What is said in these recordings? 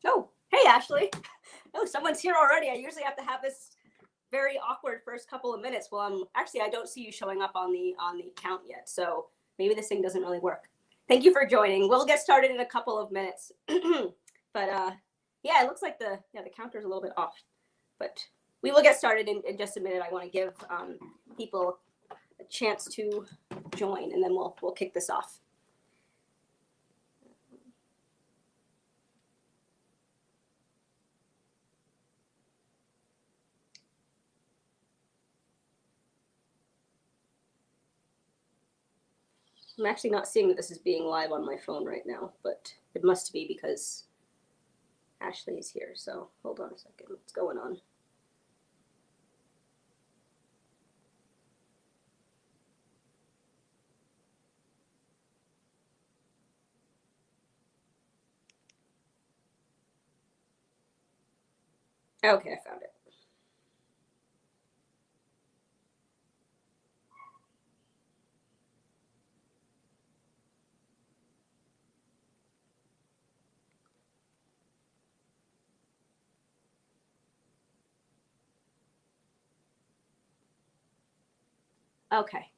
Oh, hey, Ashley. Oh, someone's here already. I usually have to have this very awkward first couple of minutes. Well, actually, I don't see you showing up on the count yet, so maybe this thing doesn't really work. Thank you for joining. We'll get started in a couple of minutes. But yeah, it looks like the counter's a little bit off, but we will get started in just a minute. I want to give people a chance to join, and then we'll kick this off. I'm actually not seeing that this is being live on my phone right now, but it must be because Ashley is here. So hold on a second. What's going on? Okay, I found it. Okay.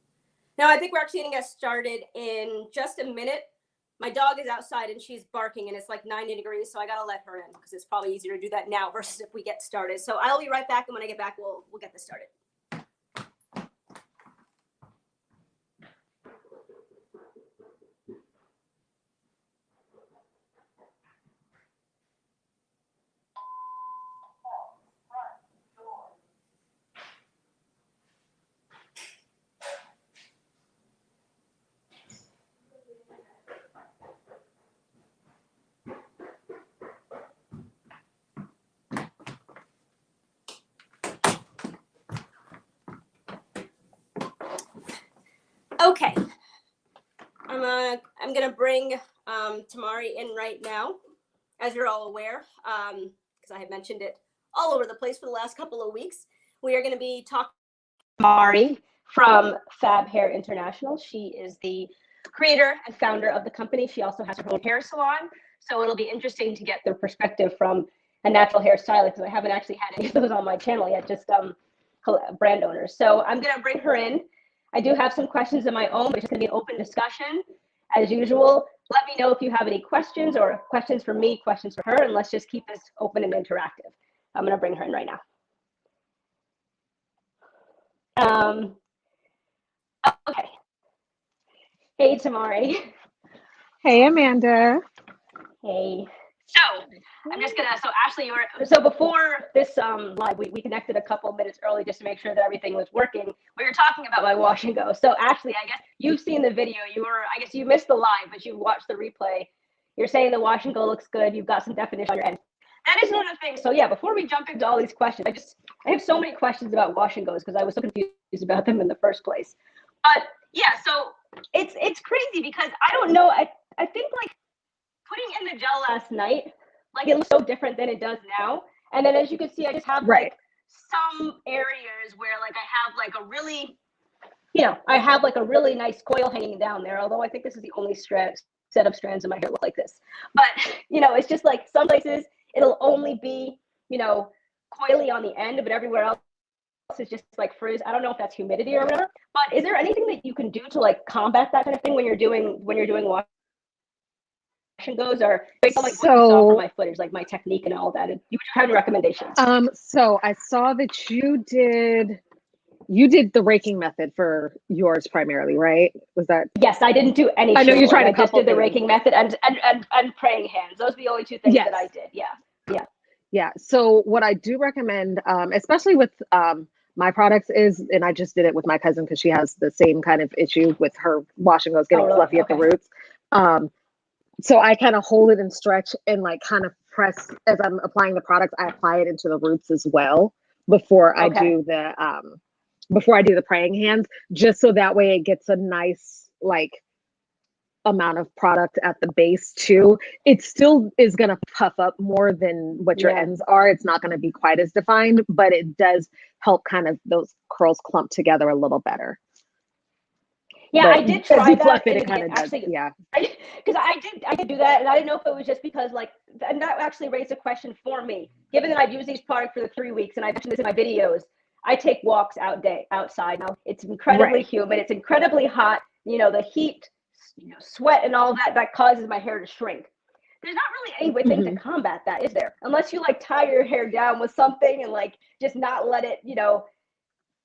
Now I think we're actually gonna get started in just a minute. My dog is outside and she's barking and it's like 90 degrees, so I gotta let her in because it's probably easier to do that now versus if we get started. So I'll be right back, and when I get back, we'll get this started. Okay, I'm gonna bring Tamari in right now, as you're all aware, because I have mentioned it all over the place for the last couple of weeks. We are going to be talking to Tamari from FAB Hair International. She is the creator and founder of the company. She also has her own hair salon, so it'll be interesting to get their perspective from a natural hairstylist, because I haven't actually had any of those on my channel yet, just brand owners. So I'm going to bring her in. I do have some questions of my own, but it's just going to be an open discussion as usual. Let me know if you have any questions, or questions for me, questions for her, and let's just keep this open and interactive. I'm going to bring her in right now. Okay. Hey, Tamari. Hey, Amanda. Hey. So I'm just gonna, so Ashley, so before this live, we connected a couple minutes early just to make sure that everything was working. We were talking about my wash and go. So Ashley, I guess you've seen the video. I guess you missed the live, but you watched the replay. You're saying the wash and go looks good. You've got some definition on your end. That is another thing. So yeah, before we jump into all these questions, I have so many questions about wash and goes because I was so confused about them in the first place. But yeah, so it's crazy because I don't know. I think like putting in the gel last night, like it looks so different than it does now. And then as you can see, I just have like some areas where like I have like a really, I have like a really nice coil hanging down there. Although I think this is the only set of strands in my hair look like this. But it's just like some places it'll only be, coily on the end, but everywhere else is just like frizz. I don't know if that's humidity or whatever. But is there anything that you can do to like combat that kind of thing when you're doing wash and goes, or based on like what you saw from my footage, like my technique and all that? And you have any recommendations? So I saw that you did the raking method for yours primarily, right? Was that? Yes, I didn't do any. I know you tried a couple. I just did the raking method and praying hands. Those are the only two things that I did. Yeah. So what I do recommend, especially with my products is, and I just did it with my cousin because she has the same kind of issue with her wash and goes getting fluffy at the roots. So I kind of hold it and stretch and like kind of press as I'm applying the product. I apply it into the roots as well before I do the praying hands, just so that way it gets a nice like amount of product at the base too. It still is going to puff up more than what your ends are. It's not going to be quite as defined, but it does help kind of those curls clump together a little better. Yeah, but I did as try you that fluff it, in the it kind beginning. of does. Actually, Yeah. because I did do that, and I didn't know if it was just because like, and that actually raised a question for me. Given that I've used these products for the 3 weeks, and I mentioned this in my videos, I take walks outside now. It's incredibly humid. It's incredibly hot. You know, the heat, sweat, and all that causes my hair to shrink. There's not really any way thing to combat that, is there? Unless you like tie your hair down with something and like just not let it,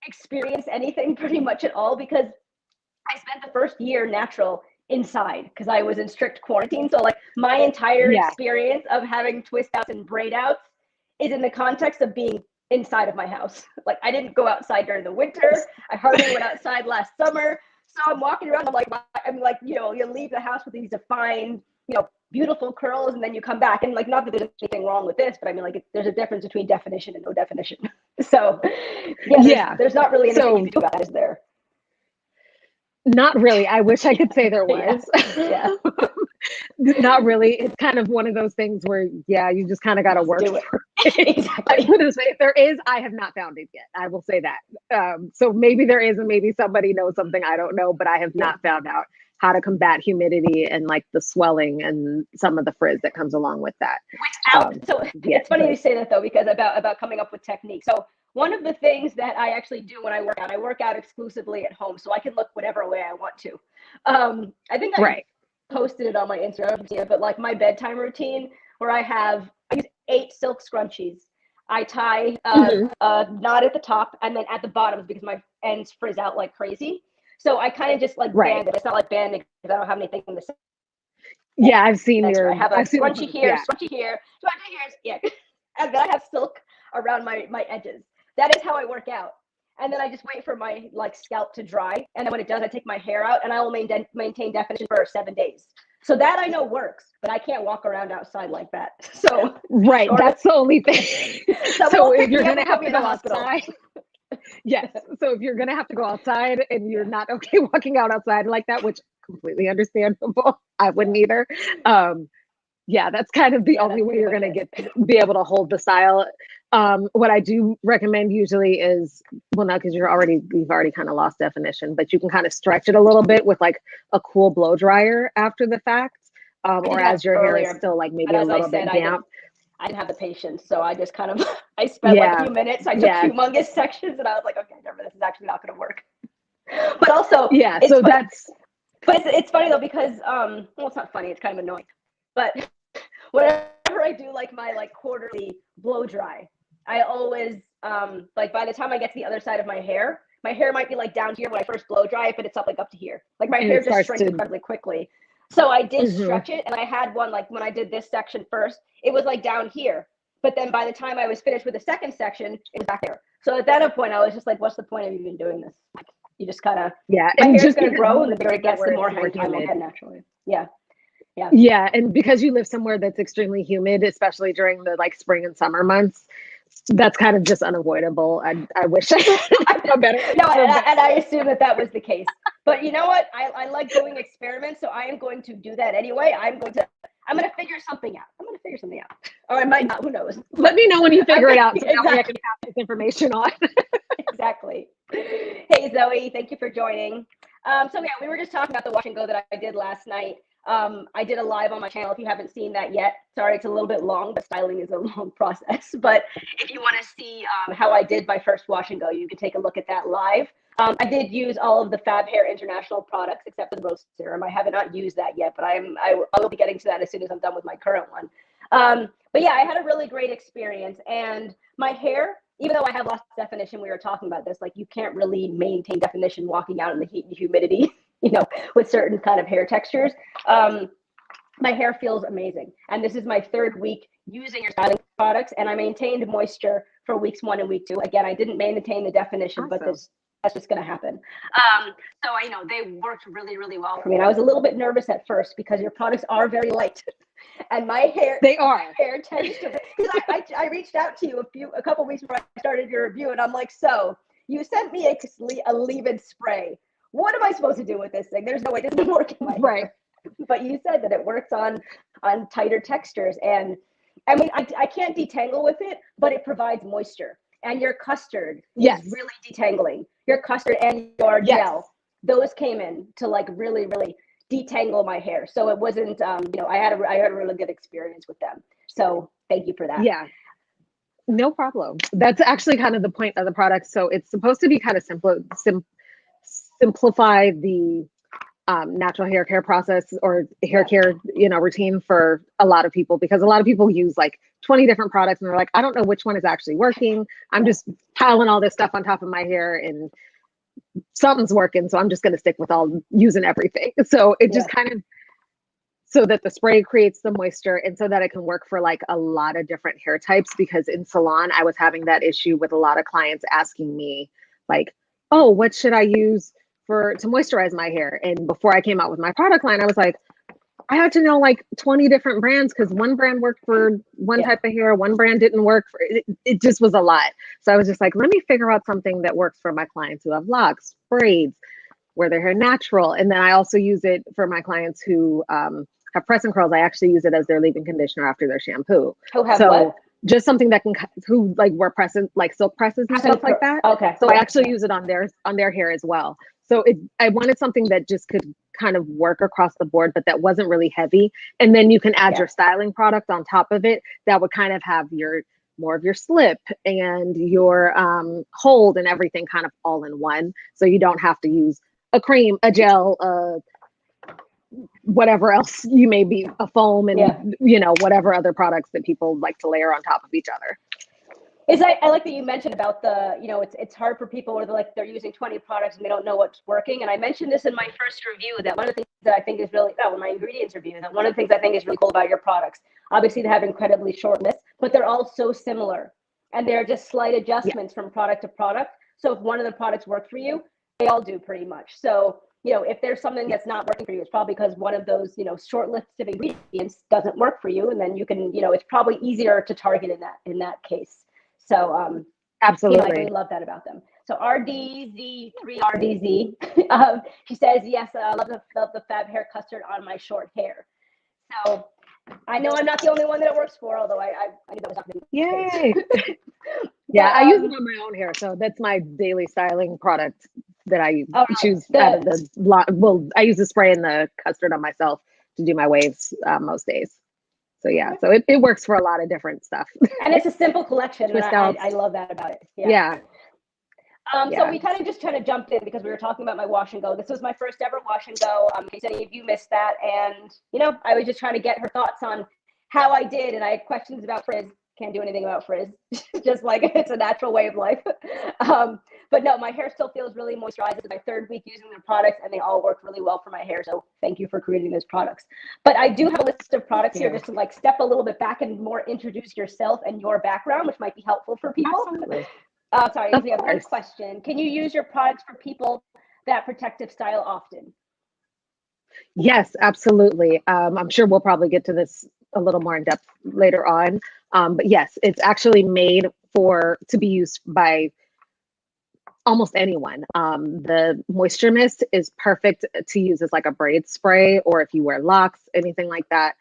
experience anything pretty much at all, because I spent the first year natural inside because I was in strict quarantine. So like my entire experience of having twist outs and braid outs is in the context of being inside of my house. Like I didn't go outside during the winter. I hardly went outside last summer. So I'm walking around. I'm like, you leave the house with these defined, beautiful curls, and then you come back, and like, not that there's anything wrong with this, but I mean, like, there's a difference between definition and no definition. So there's not really anything you can do about it, is there? Not really. I wish I could say there was. Yeah. Not really. It's kind of one of those things where, you just kind of got to work for it. Exactly. Put it this way, if there is, I have not found it yet. I will say that. So maybe there is, and maybe somebody knows something I don't know, but I have not found out how to combat humidity and like the swelling and some of the frizz that comes along with that. It's funny you say that though, because about coming up with technique. So one of the things that I actually do when I work out exclusively at home, so I can look whatever way I want to. I think I posted it on my Instagram, but like my bedtime routine, where I use 8 silk scrunchies. I tie a knot at the top and then at the bottom, because my ends frizz out like crazy. So I kind of just like band it. It's not like banding because I don't have anything in the center. Yeah, I've seen I have a scrunchie here, scrunchie here, and then I have silk around my edges. That is how I work out. And then I just wait for my like scalp to dry, and then when it does, I take my hair out, and I will maintain definition for 7 days. So that I know works, but I can't walk around outside like that. So that's the only thing. So if you're gonna have to go outside. Yes. So if you're going to have to go outside and you're not okay walking outside like that, which completely understandable, I wouldn't either. That's kind of the only way you're going to be able to hold the style. What I do recommend usually is, well, not because you've already kind of lost definition, but you can kind of stretch it a little bit with like a cool blow dryer after the fact, or as your hair is still like maybe a little bit damp. I didn't have the patience, so I just kind of I spent like a few minutes. I took humongous sections, and I was like, okay, never. This is actually not going to work. But also, it's funny though, because well, it's not funny. It's kind of annoying. But whenever I do like my like quarterly blow dry, I always like by the time I get to the other side of my hair might be like down here when I first blow dry it, but it's up to here. Like my hair just shrinks incredibly quickly. So I did stretch it, and I had one like when I did this section first, it was like down here. But then by the time I was finished with the second section, it was back there. So at that point, I was just like, what's the point of even doing this? Like, you just kind of my hair's going to grow, and the bigger it gets, the more hang time I'll get naturally. Yeah, and because you live somewhere that's extremely humid, especially during the like spring and summer months, that's kind of just unavoidable. I wish I know better. No, and I assume that was the case. But you know what? I like doing experiments, so I am going to do that anyway. I'm going to figure something out. Or I might not. Who knows? Let me know when you figure it out, so that way I can pass this information on. Exactly. Hey Zoe, thank you for joining. We were just talking about the wash and go that I did last night. I did a live on my channel. If you haven't seen that yet, sorry, it's a little bit long, but styling is a long process. But if you want to see how I did my first wash and go, you can take a look at that live. I did use all of the FAB Hair International products except for the rose serum. I have not used that yet, but I will be getting to that as soon as I'm done with my current one. But I had a really great experience, and my hair, even though I have lost definition, we were talking about this, like you can't really maintain definition walking out in the heat and humidity, with certain kind of hair textures. My hair feels amazing. And this is my 3rd week using your styling products, and I maintained moisture for weeks 1 and week 2. Again, I didn't maintain the definition, but that's just going to happen. So I know they worked really, really well for me. And I was a little bit nervous at first because your products are very light. And my hair, my hair tends to, because I reached out to you a couple weeks before I started your review, and I'm like, so you sent me a leave-in spray. What am I supposed to do with this thing? There's no way this is working. Hair. But you said that it works on tighter textures, and I mean, I can't detangle with it, but it provides moisture. And your custard is really detangling. Your custard and your gel those came in to like really, really detangle my hair. So it wasn't, you know, I had a really good experience with them. So thank you for that. Yeah, no problem. That's actually kind of the point of the product. So it's supposed to be kind of simplify the natural hair care process or hair care, you know, routine for a lot of people, because a lot of people use like 20 different products and they're like, I don't know which one is actually working. I'm just piling all this stuff on top of my hair and something's working. So I'm just going to stick with using everything. So it just kind of, so that the spray creates the moisture and so that it can work for like a lot of different hair types. Because in salon, I was having that issue with a lot of clients asking me like, oh, what should I use to moisturize my hair? And before I came out with my product line, I was like, I had to know like 20 different brands because one brand worked for one type of hair, one brand didn't work for it. It just was a lot. So I was just like, let me figure out something that works for my clients who have locks, braids, where their hair natural. And then I also use it for my clients who have press and curls. I actually use it as their leave-in conditioner after their shampoo. Who have what? Just something that who like wear presses, like silk presses and stuff like that. Okay. So I actually use it on their hair as well. So I wanted something that just could kind of work across the board, but that wasn't really heavy. And then you can add your styling product on top of it that would kind of have more of your slip and your hold and everything kind of all in one. So you don't have to use a cream, a gel, whatever else you may be, a foam, and you know, whatever other products that people like to layer on top of each other. I like that you mentioned about the, you know, it's hard for people where they're using 20 products and they don't know what's working. And I mentioned this in my first review that one of the things that I think is really, my ingredients review, that one of the things I think is really cool about your products, obviously they have incredibly short lists, but they're all so similar and they're just slight adjustments from product to product. So if one of the products worked for you, they all do pretty much. So, you know, if there's something that's not working for you, it's probably because one of those, you know, short list of ingredients doesn't work for you. And then you can, you know, it's probably easier to target in that case. So absolutely, you know, I really love that about them. So RDZ3RDZ, she says, yes, I love the Fab Hair Custard on my short hair. So I know I'm not the only one that it works for, although I knew that was not the Yay. Yeah, I use it on my own hair, so that's my daily styling product that I choose out of the lot. Well, I use the spray and the custard on myself to do my waves most days. So yeah, so it works for a lot of different stuff. And it's a simple collection, and I love that about it. Yeah. So we kind of jumped in because we were talking about my wash and go. This was my first ever wash and go. In case any of you missed that, and you know, I was just trying to get her thoughts on how I did, and I had questions about frizz. Can't do anything about frizz, just like it's a natural way of life. But no, my hair still feels really moisturized. It's my third week using their products, and they all work really well for my hair. So thank you for creating those products. But I do have a list of products here just to like step a little bit back and more introduce yourself and your background, which might be helpful for people. Sorry, we have one question. Can you use your products for people that protective style often? Yes, absolutely. I'm sure we'll probably get to this a little more in depth later on. But yes, it's actually made to be used by almost anyone. The moisture mist is perfect to use as like a braid spray, or if you wear locks, anything like that,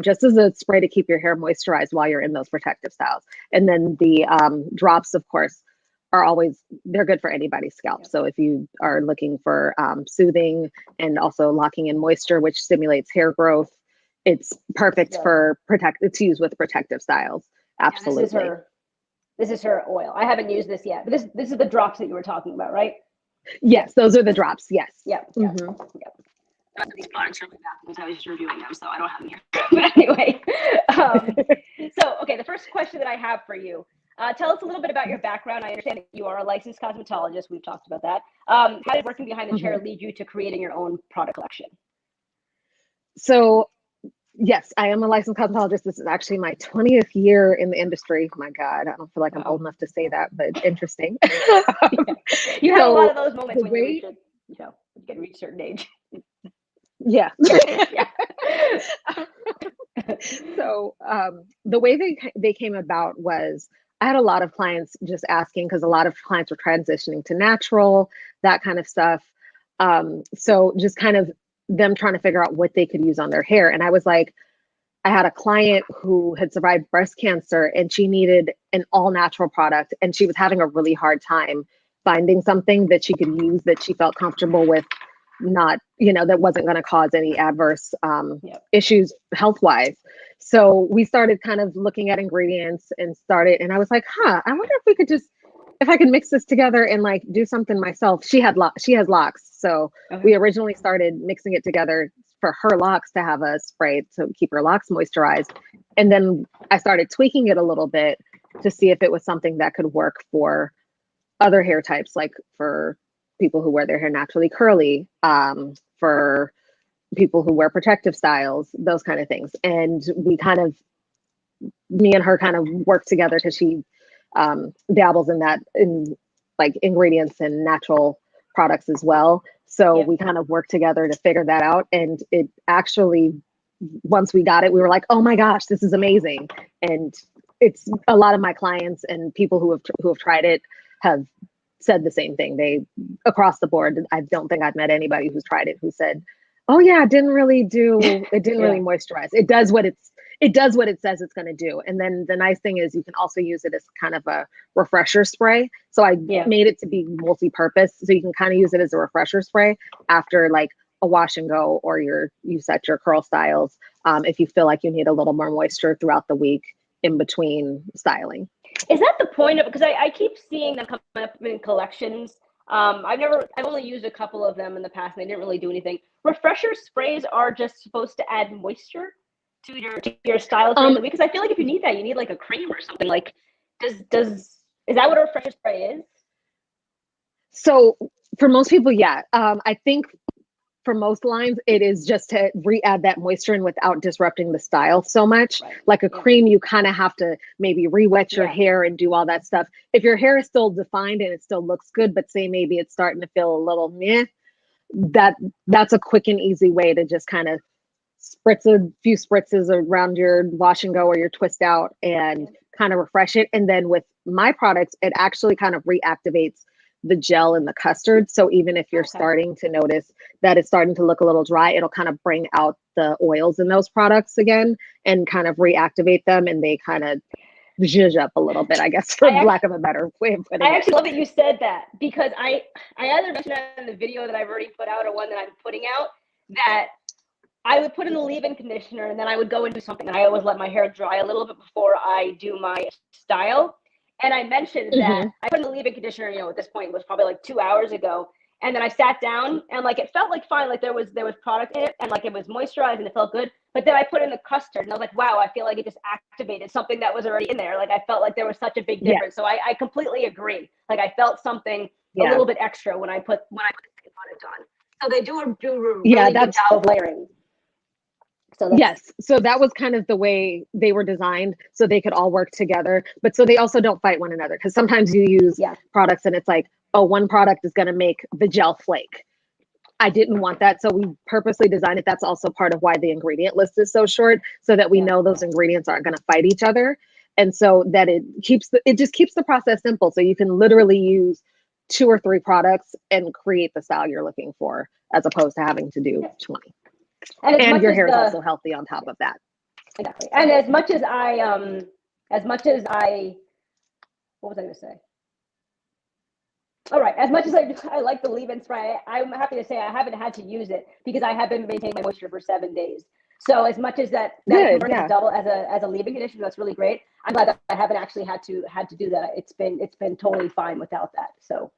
just as a spray to keep your hair moisturized while you're in those protective styles. And then the drops, of course, they're good for anybody's scalp. So if you are looking for soothing and also locking in moisture, which stimulates hair growth, it's perfect to use with protective styles. Absolutely. Yeah, this is her oil. I haven't used this yet, but this is the drops that you were talking about, right? Yes, those are the drops. Yes. Yeah. These products are really bad because I was just reviewing them, so I don't have them here. But anyway, so okay, the first question that I have for you. Tell us a little bit about your background. I understand that you are a licensed cosmetologist. We've talked about that. How did working behind the chair lead you to creating your own product collection? So, yes, I am a licensed cosmetologist. This is actually my 20th year in the industry. My God, I don't feel like I'm old enough to say that, but interesting. You have a lot of those moments when you get to reach a certain age. Yeah. So the way they came about was I had a lot of clients just asking, because a lot of clients were transitioning to natural, that kind of stuff. So just kind of them trying to figure out what they could use on their hair. And I was like, I had a client who had survived breast cancer and she needed an all natural product. And she was having a really hard time finding something that she could use that she felt comfortable with not, that wasn't going to cause any adverse Yep. issues health-wise. So we started kind of looking at ingredients and I was like, I wonder if I could mix this together and like do something myself. She has locks. So we originally started mixing it together for her locks to have a spray to keep her locks moisturized. And then I started tweaking it a little bit to see if it was something that could work for other hair types, like for people who wear their hair naturally curly, for people who wear protective styles, those kind of things. And me and her kind of work together because she dabbles in that, in like ingredients and natural products as well. So we kind of work together to figure that out. And it actually, once we got it, we were like, oh my gosh, this is amazing. And it's a lot of my clients and people who have tried it have said the same thing. They, across the board, I don't think I've met anybody who's tried it who said, oh yeah, it didn't really moisturize. It does what it says it's going to do. And then the nice thing is you can also use it as kind of a refresher spray. So I made it to be multi-purpose. So you can kind of use it as a refresher spray after like a wash and go, or you set your curl styles. If you feel like you need a little more moisture throughout the week in between styling. Is that the point of it? Because I keep seeing them come up in collections. I've only used a couple of them in the past and they didn't really do anything. Refresher sprays are just supposed to add moisture to your style throughout the week. Because I feel like if you need that, you need like a cream or something. Like, is that what a refresher spray is? So for most people, yeah. I think for most lines, it is just to re-add that moisture in without disrupting the style so much. Right. Like a cream, you kind of have to maybe re-wet your hair and do all that stuff. If your hair is still defined and it still looks good, but say maybe it's starting to feel a little meh, that's a quick and easy way to just kind of spritz a few spritzes around your wash and go or your twist out and kind of refresh it. And then with my products, it actually kind of reactivates the gel and the custard. So even if you're starting to notice that it's starting to look a little dry, it'll kind of bring out the oils in those products again and kind of reactivate them, and they kind of zhuzh up a little bit, I guess, for lack of a better way of putting it. I actually love that you said that, because I either mentioned that in the video that I've already put out or one that I'm putting out, that I would put in the leave-in conditioner and then I would go and do something. And I always let my hair dry a little bit before I do my style. And I mentioned that I put in the leave-in conditioner, at this point it was probably like 2 hours ago. And then I sat down and like it felt like fine, like there was product in it and like it was moisturized and it felt good. But then I put in the custard and I was like, wow, I feel like it just activated something that was already in there. Like I felt like there was such a big difference. So I completely agree. Like I felt something a little bit extra when I put the product on. So they do really good job of layering. So yes. So that was kind of the way they were designed, so they could all work together. But so they also don't fight one another, because sometimes you use products and it's like, oh, one product is going to make the gel flake. I didn't want that. So we purposely designed it. That's also part of why the ingredient list is so short, so that we know those ingredients aren't going to fight each other. And so that it just keeps the process simple. So you can literally use 2 or 3 products and create the style you're looking for, as opposed to having to do 20. And your hair is also healthy on top of that. Exactly. And as much as I, what was I going to say? All right. As much as I like the leave-in spray, I'm happy to say I haven't had to use it because I have been maintaining my moisture for 7 days. So as much as that double as a leave-in conditioner, that's really great. I'm glad that I haven't actually had to do that. It's been totally fine without that. So.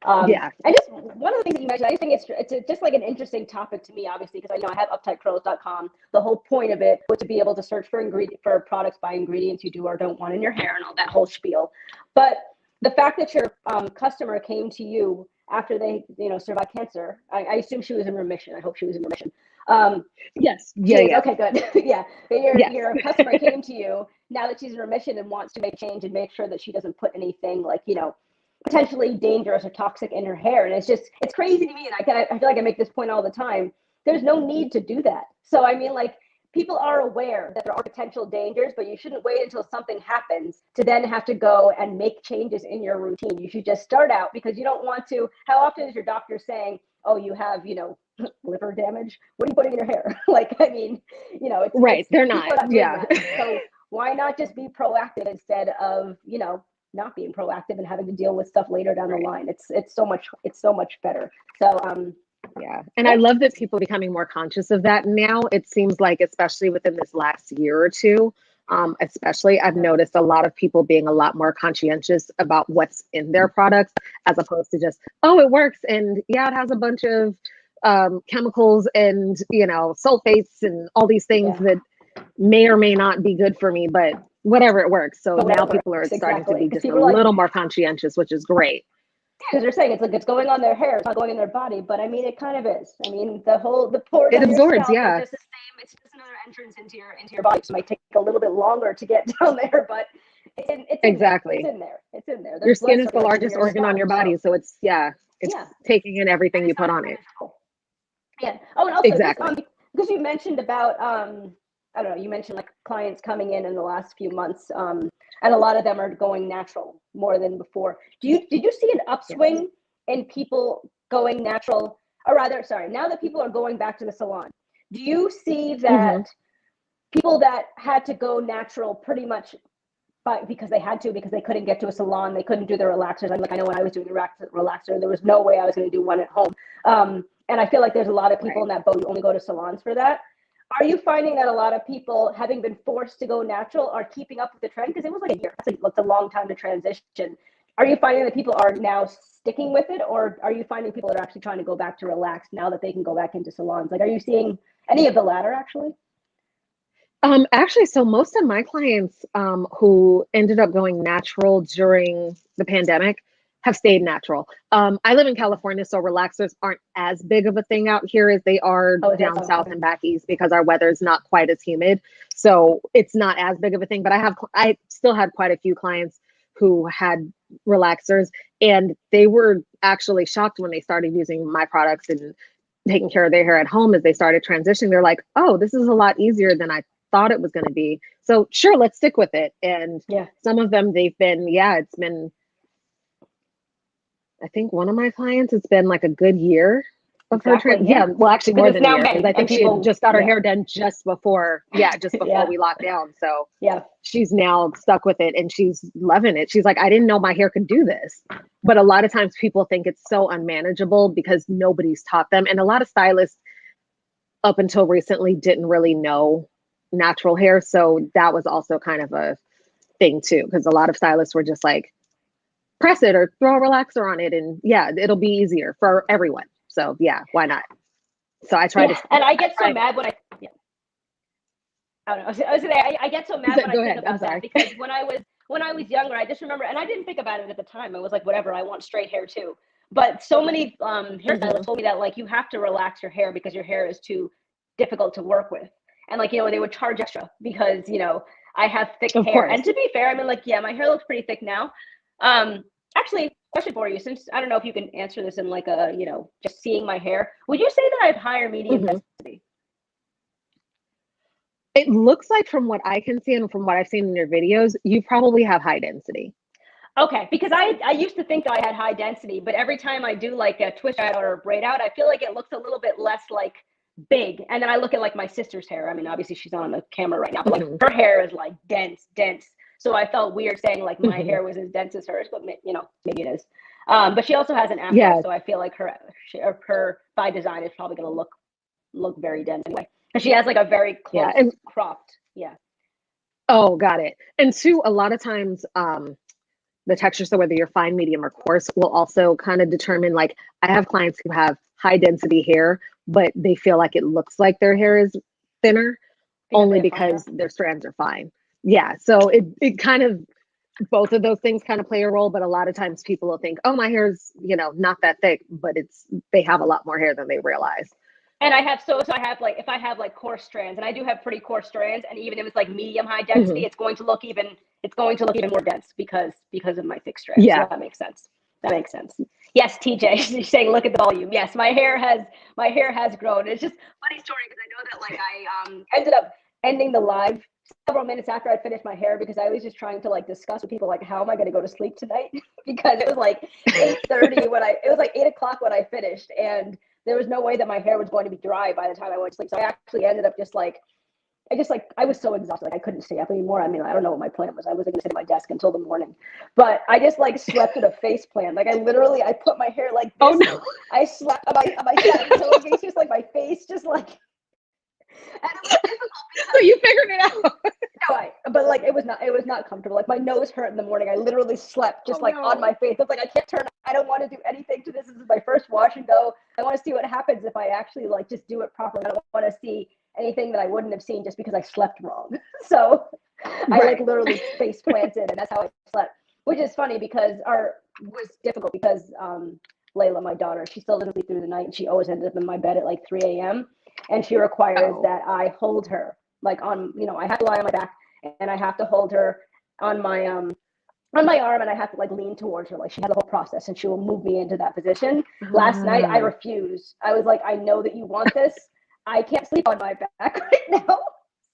And just one of the things that you mentioned, I think it's just like an interesting topic to me, obviously, because I have uptightcurls.com. The whole point of it was to be able to search for products by ingredients you do or don't want in your hair and all that whole spiel. But the fact that your customer came to you after they survived cancer, I assume she was in remission. I hope she was in remission. Yes. Yeah. Okay, good. Your customer came to you now that she's in remission and wants to make change and make sure that she doesn't put anything like, potentially dangerous or toxic in her hair. And it's crazy to me. And I feel like I make this point all the time. There's no need to do that. So, I mean, like, people are aware that there are potential dangers, but you shouldn't wait until something happens to then have to go and make changes in your routine. You should just start out, because you don't want to. How often is your doctor saying, oh, you have, liver damage? What are you putting in your hair? Like, I mean, they're not. So why not just be proactive instead of, not being proactive and having to deal with stuff later down the line? It's so much better. So Yeah. And I love that people are becoming more conscious of that now. It seems like, especially within this last year or two, especially, I've noticed a lot of people being a lot more conscientious about what's in their products, as opposed to just, oh, it works. And yeah, it has a bunch of chemicals and, sulfates and all these things that may or may not be good for me, but whatever, it works. So now people are starting to be just a little more conscientious, which is great. Because they're saying it's like it's going on their hair, it's not going in their body, but I mean it kind of is. I mean the pores it on absorbs, your scalp yeah. are just the same. It's just another entrance into your body. So it might take a little bit longer to get down there, but it's exactly. It's in there. It's in there. Your skin is the largest organ on your body, so it's taking in everything you put on it. Yeah. Oh, and also exactly. Because you mentioned about I don't know, you mentioned like clients coming in the last few months, and a lot of them are going natural more than before. Did you see an upswing in people going natural, or rather, sorry, now that people are going back to the salon, do you see that people that had to go natural pretty much because they had to, because they couldn't get to a salon, they couldn't do their relaxers? I know when I was doing the relaxer, there was no way I was going to do one at home. And I feel like there's a lot of people in that boat who only go to salons for that. Are you finding that a lot of people, having been forced to go natural, are keeping up with the trend? Because it was like a year. It's a long time to transition. Are you finding that people are now sticking with it, or are you finding people that are actually trying to go back to relax now that they can go back into salons? Like, are you seeing any of the latter, actually? Actually, so most of my clients who ended up going natural during the pandemic have stayed natural. I live in California, so relaxers aren't as big of a thing out here as they are down south and back east, because our weather is not quite as humid. So it's not as big of a thing, but I still had quite a few clients who had relaxers, and they were actually shocked when they started using my products and taking care of their hair at home. As they started transitioning, they're like, oh, this is a lot easier than I thought it was going to be. So sure, let's stick with it. And some of them, they've been, it's been, I think one of my clients, it's been like a good year of her well, actually more than a year, because I think she had just got her hair done just before we locked down. So she's now stuck with it and she's loving it. She's like, I didn't know my hair could do this. But a lot of times people think it's so unmanageable because nobody's taught them. And a lot of stylists up until recently didn't really know natural hair. So that was also kind of a thing too, because a lot of stylists were just like, press it or throw a relaxer on it, and it'll be easier for everyone. So why not? So I try to, and I get so mad when I don't know. I was gonna say, I get so mad when I think about that, because when I was younger, I just remember, and I didn't think about it at the time. I was like, whatever, I want straight hair too. But so many hairstylists told me that, like, you have to relax your hair because your hair is too difficult to work with. And like, they would charge extra because, I have thick hair. And to be fair, I mean, like, my hair looks pretty thick now. Actually, question for you, since I don't know if you can answer this in like a, just seeing my hair, would you say that I have high or medium density? It looks like, from what I can see and from what I've seen in your videos, you probably have high density. Okay, because I used to think that I had high density, but every time I do like a twist out or a braid out, I feel like it looks a little bit less like big. And then I look at like my sister's hair. I mean, obviously she's not on the camera right now, but like her hair is like dense. So I felt weird saying like my hair was as dense as hers, but maybe it is. But she also has an afro, so I feel like her by design is probably going to look very dense anyway. Because she has like a very close cropped. Yeah. Oh, got it. And two, a lot of times, the texture, so whether you're fine, medium, or coarse, will also kind of determine, like, I have clients who have high density hair, but they feel like it looks like their hair is thinner only because their strands are fine. Yeah. So it kind of, both of those things kind of play a role, but a lot of times people will think, oh, my hair's, not that thick, but they have a lot more hair than they realize. And I have, so I have like, if I have like coarse strands, and I do have pretty coarse strands, and even if it's like medium high density, it's going to look even more dense because of my thick strands. Yeah. So that makes sense. Yes, TJ, she's saying, look at the volume. Yes, my hair has grown. It's just a funny story, because I know that like I ended up ending the live several minutes after I finished my hair, because I was just trying to like discuss with people like, how am I going to go to sleep tonight? Because it was like 8:30 it was like 8 o'clock when I finished, and there was no way that my hair was going to be dry by the time I went to sleep. So I actually ended up just like I was so exhausted, like I couldn't stay up anymore. I mean, I don't know what my plan was. I wasn't gonna sit at my desk until the morning, but I just like slept in a face plant. Like I put my hair like this. Oh no! I slept on my satin pillowcase, just like my face, just like. And it was difficult because So you figured it out. no, but like it was not comfortable. Like my nose hurt in the morning. I literally slept just on my face. I was like, I can't turn. I don't want to do anything to this. This is my first wash and go. I want to see what happens if I actually like just do it properly. I don't want to see anything that I wouldn't have seen just because I slept wrong. So I like literally face planted, and that's how I slept. Which is funny because was difficult because Layla, my daughter, she still doesn't sleep through the night, and she always ended up in my bed at like 3 a.m. and she requires that I hold her like on, I have to lie on my back and I have to hold her on my arm, and I have to like lean towards her. Like she has a whole process and she will move me into that position. Last night I refused. I was like, I know that you want this. I can't sleep on my back right now.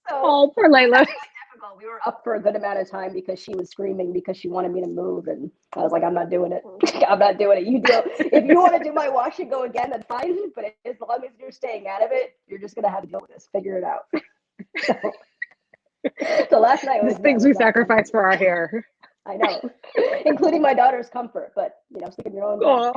So poor Layla. difficult. We were up for a good amount of time because she was screaming because she wanted me to move, and I was like, I'm not doing it. I'm not doing it. You do. If you want to do my wash and go again, that's fine. But as long as you're staying out of it, you're just gonna have to deal with this. Figure it out. So last night was things we sacrifice for our hair. I know, including my daughter's comfort, but stick in your own back.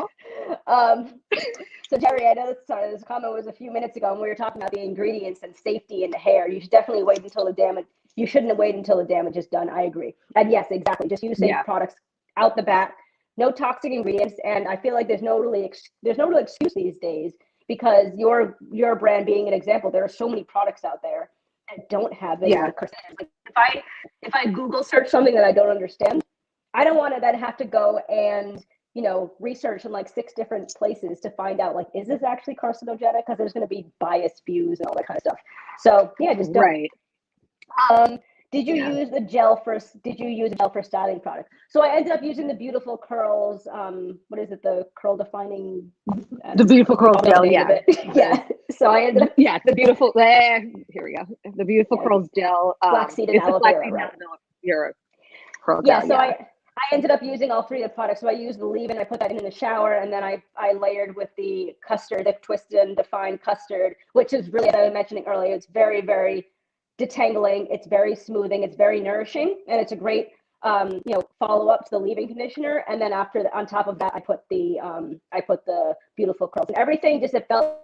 So Terry, I know this comment was a few minutes ago, and we were talking about the ingredients and safety in the hair. You should definitely wait until the damage. You shouldn't wait until the damage is done. I agree. And yes, exactly. Just use safe products out the back. No toxic ingredients, and I feel like there's no real excuse these days because your brand being an example. There are so many products out there that don't have any percentages. Like if I Google search something that I don't understand, I don't want to then have to go and research in like 6 different places to find out like, is this actually carcinogenic? Because there's going to be biased views and all that kind of stuff. So yeah, just don't. Right. Did you use a gel for styling product? So I ended up using the Beautiful Curls. What is it? The curl defining. The Beautiful Curls gel. Yeah. Yeah. So I ended up. Yeah, the beautiful. Here we go. The Beautiful Curls gel. Flaxseed and aloe vera. Right? Curl Yeah. gel. So I ended up using all 3 of the products. So I used the leave-in, I put that in the shower, and then I layered with the custard, the twisted and defined custard, which is really, as I was mentioning earlier, it's very, very detangling, it's very smoothing, it's very nourishing, and it's a great follow-up to the leave-in conditioner. And then on top of that, I put the Beautiful Curls, and everything it felt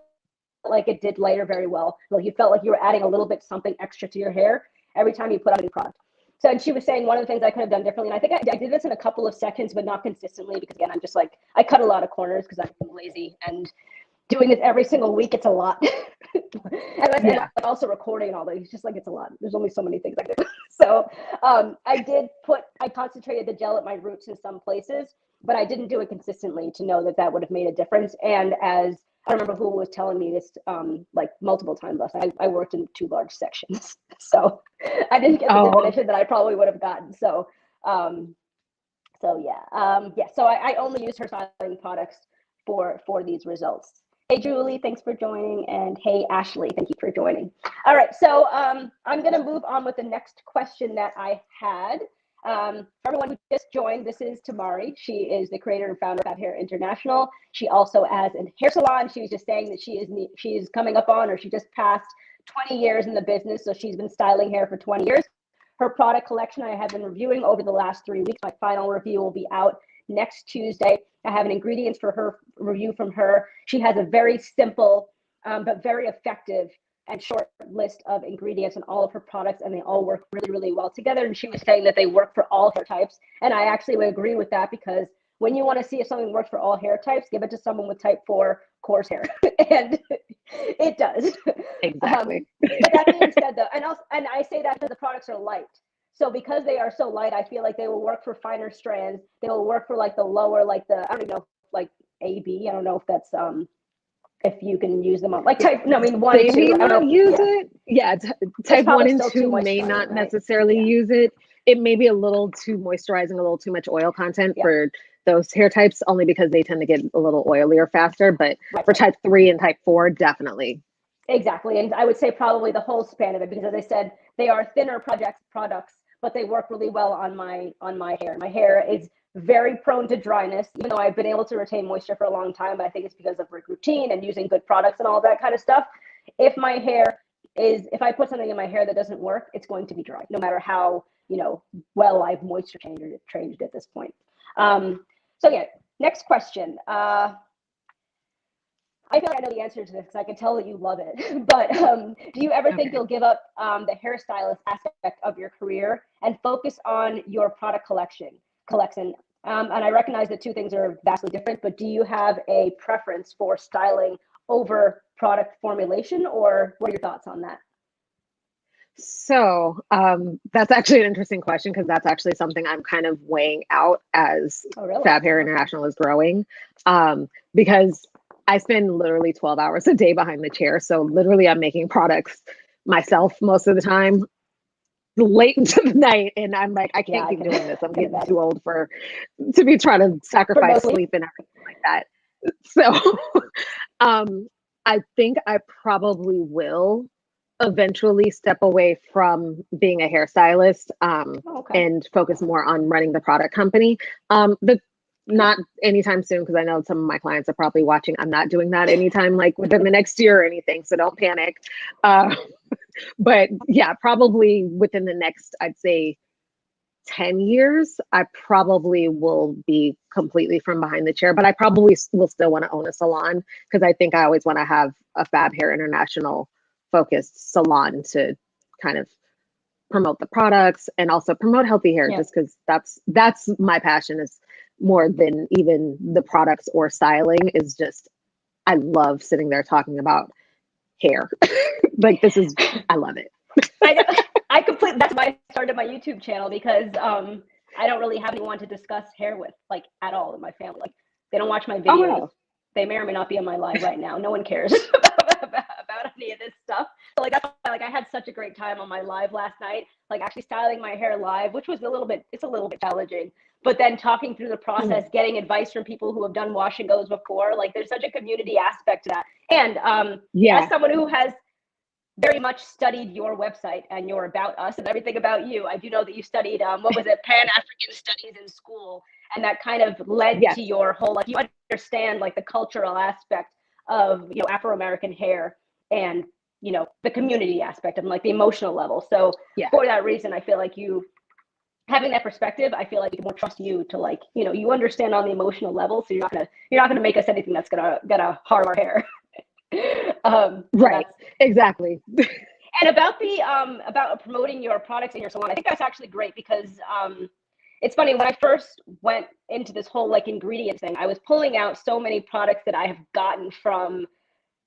like it did layer very well. Like you felt like you were adding a little bit something extra to your hair every time you put on a new product. So, and she was saying one of the things I could have done differently, and I think I did this in a couple of seconds, but not consistently, because again, I'm just like, I cut a lot of corners because I'm lazy, and doing this every single week, it's a lot. and also recording and all that, it's just like, it's a lot. There's only so many things I do. So I concentrated the gel at my roots in some places, but I didn't do it consistently to know that would have made a difference. And as I remember who was telling me this like multiple times last night. I worked in 2 large sections, so I didn't get the definition that I probably would have gotten. So, So I only use her styling products for these results. Hey Julie, thanks for joining, and hey Ashley, thank you for joining. All right, so I'm going to move on with the next question that I had. For everyone who just joined, this is Tamari. She is the creator and founder of FAB Hair International. She also has a hair salon. She was just saying that she is coming up on, or she just passed 20 years in the business, so she's been styling hair for 20 years. Her product collection I have been reviewing over the last 3 weeks. My final review will be out next Tuesday. I have an ingredients for her review from her. She has a very simple but very effective and short list of ingredients in all of her products, and they all work really, really well together. And she was saying that they work for all hair types. And I actually would agree with that, because when you want to see if something works for all hair types, give it to someone with type 4 coarse hair. And it does. Exactly. But that being said, though, and I say that because the products are light. So because they are so light, I feel like they will work for finer strands. They will work for like the lower, like I don't even know, like AB. I don't know if that's if you can use them on like type. No, I mean 1 and 2. May not use it. Yeah, type 1 and 2 may not necessarily use it. It may be a little too moisturizing, a little too much oil content for those hair types, only because they tend to get a little oilier faster. But for type 3 and type 4, definitely. Exactly, and I would say probably the whole span of it, because as I said, they are thinner products, but they work really well on my hair. My hair is very prone to dryness, even though I've been able to retain moisture for a long time. But I think it's because of routine and using good products and all that kind of stuff. If my hair is if I put something in my hair that doesn't work, it's going to be dry, no matter how, well I've moisture changed at this point. So yeah, next question. I feel like I know the answer to this because I can tell that you love it. But do you ever think you'll give up the hairstylist aspect of your career and focus on your product collection? And I recognize that two things are vastly different, but do you have a preference for styling over product formulation, or what are your thoughts on that? So that's actually an interesting question because that's actually something I'm kind of weighing out as FAB Hair International is growing. Because I spend literally 12 hours a day behind the chair. So literally I'm making products myself most of the time, late into the night. And I'm like, I can't keep doing this. I'm getting too old to be trying to sacrifice sleep and everything like that. So I think I probably will eventually step away from being a hairstylist and focus more on running the product company. Not anytime soon, because I know some of my clients are probably watching. I'm not doing that anytime like within the next year or anything, so don't panic. But yeah, probably within the next, I'd say 10 years, I probably will be completely from behind the chair, but I probably will still want to own a salon because I think I always want to have a FAB Hair International focused salon to kind of promote the products and also promote healthy hair, just because that's my passion, is more than even the products or styling. Is just, I love sitting there talking about hair. Like I love it. I completely, that's why I started my YouTube channel, because I don't really have anyone to discuss hair with, like, at all in my family. Like, they don't watch my videos. Oh, wow. They may or may not be on my live right now. No one cares about any of this stuff. So, like, that's why, like, I had such a great time on my live last night, like actually styling my hair live, which was a little bit challenging. But then talking through the process, getting advice from people who have done wash and goes before, like, there's such a community aspect to that. And as someone who has very much studied your website and your About Us and everything about you, I do know that you studied what was it, Pan-African Studies in school, and that kind of led to your whole, like, you understand like the cultural aspect of Afro-American hair and the community aspect and like the emotional level. So for that reason, I feel like you having that perspective, I feel like we can more trust you to, like, you understand on the emotional level, so you're not gonna make us anything that's gonna harm our hair. Right. Exactly. And about the about promoting your products in your salon, I think that's actually great, because it's funny, when I first went into this whole like ingredient thing, I was pulling out so many products that I have gotten from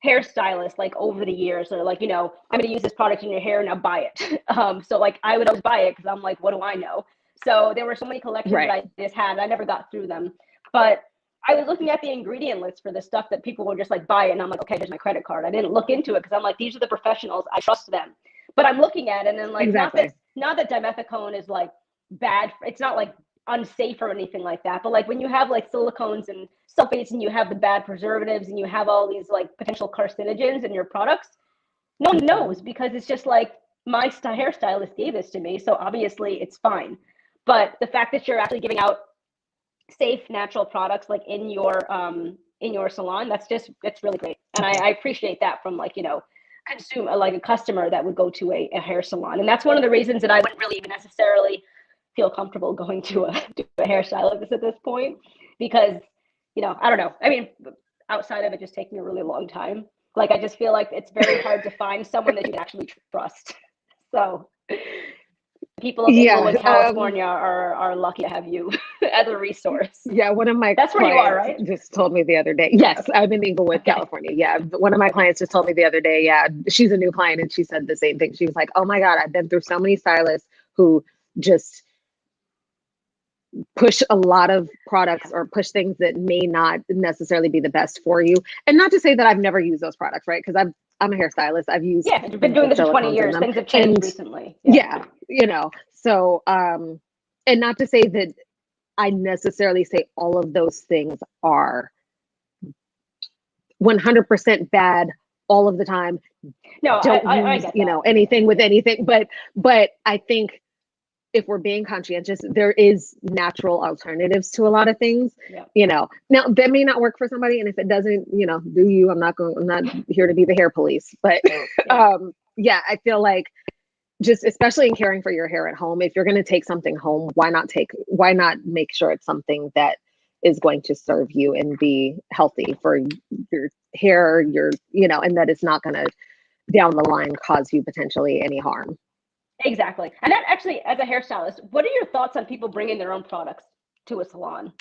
hairstylists like over the years. Or like, I'm going to use this product in your hair, now buy it. So like I would always buy it because I'm like, what do I know? So there were so many collections that I just had, I never got through them. But I was looking at the ingredient list for the stuff that people would just like buy it, and I'm like, okay, here's my credit card. I didn't look into it because I'm like, these are the professionals, I trust them. But I'm looking at it, and then like, not that dimethicone is like bad, it's not like unsafe or anything like that, but like when you have like silicones and sulfates and you have the bad preservatives and you have all these like potential carcinogens in your products, no one knows, because it's just like, my hairstylist gave this to me, so obviously it's fine. But the fact that you're actually giving out safe, natural products like in your salon, it's really great. And I appreciate that from like, a customer that would go to a hair salon. And that's one of the reasons that I wouldn't really even necessarily feel comfortable going to a hairstylist at this point, because I don't know, I mean, outside of it just taking a really long time, like I just feel like it's very hard to find someone that you can actually trust. So people of Inglewood, California are lucky to have you as a resource. Yeah, one of my That's where you are, right? Just told me the other day. Yes, I'm in Inglewood, California. Yeah, one of my clients just told me the other day. Yeah, she's a new client, and she said the same thing. She was like, "Oh my God, I've been through so many stylists who just push a lot of products or push things that may not necessarily be the best for you." And not to say that I've never used those products, right? Because I'm a hairstylist. I've used you've been doing this for 20 years. Things have changed recently. So and not to say that I necessarily say all of those things are 100% bad all of the time. No, I get that. Anything with anything, but I think if we're being conscientious, there is natural alternatives to a lot of things. Now that may not work for somebody, and if it doesn't, do you? I'm not here to be the hair police, but yeah, I feel like just especially in caring for your hair at home, if you're going to take something home, why not make sure it's something that is going to serve you and be healthy for your hair, and that it's not going to down the line cause you potentially any harm. Exactly. And that actually, as a hairstylist, what are your thoughts on people bringing their own products to a salon?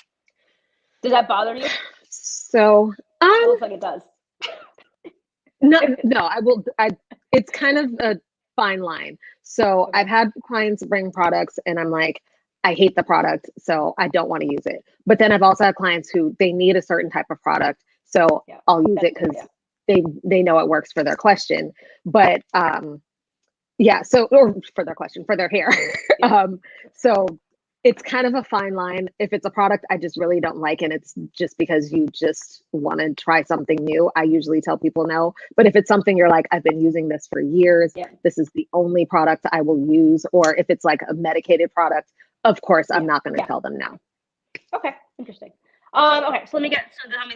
Does that bother you? So, It looks like it does. no, it's kind of a fine line. So Okay. I've had clients bring products and I'm like, I hate the product, so I don't want to use it. But then I've also had clients who they need a certain type of product, so Yeah. I'll use it because they know it works for their question. But yeah, so or for their question, for their hair. Yeah. So it's kind of a fine line. If it's a product I just really don't like and it's just because you just want to try something new, I usually tell people no. But if it's something you're like, I've been using this for years, this is the only product I will use, or if it's like a medicated product, of course, I'm not going to tell them no. Okay, interesting. Okay, so let me get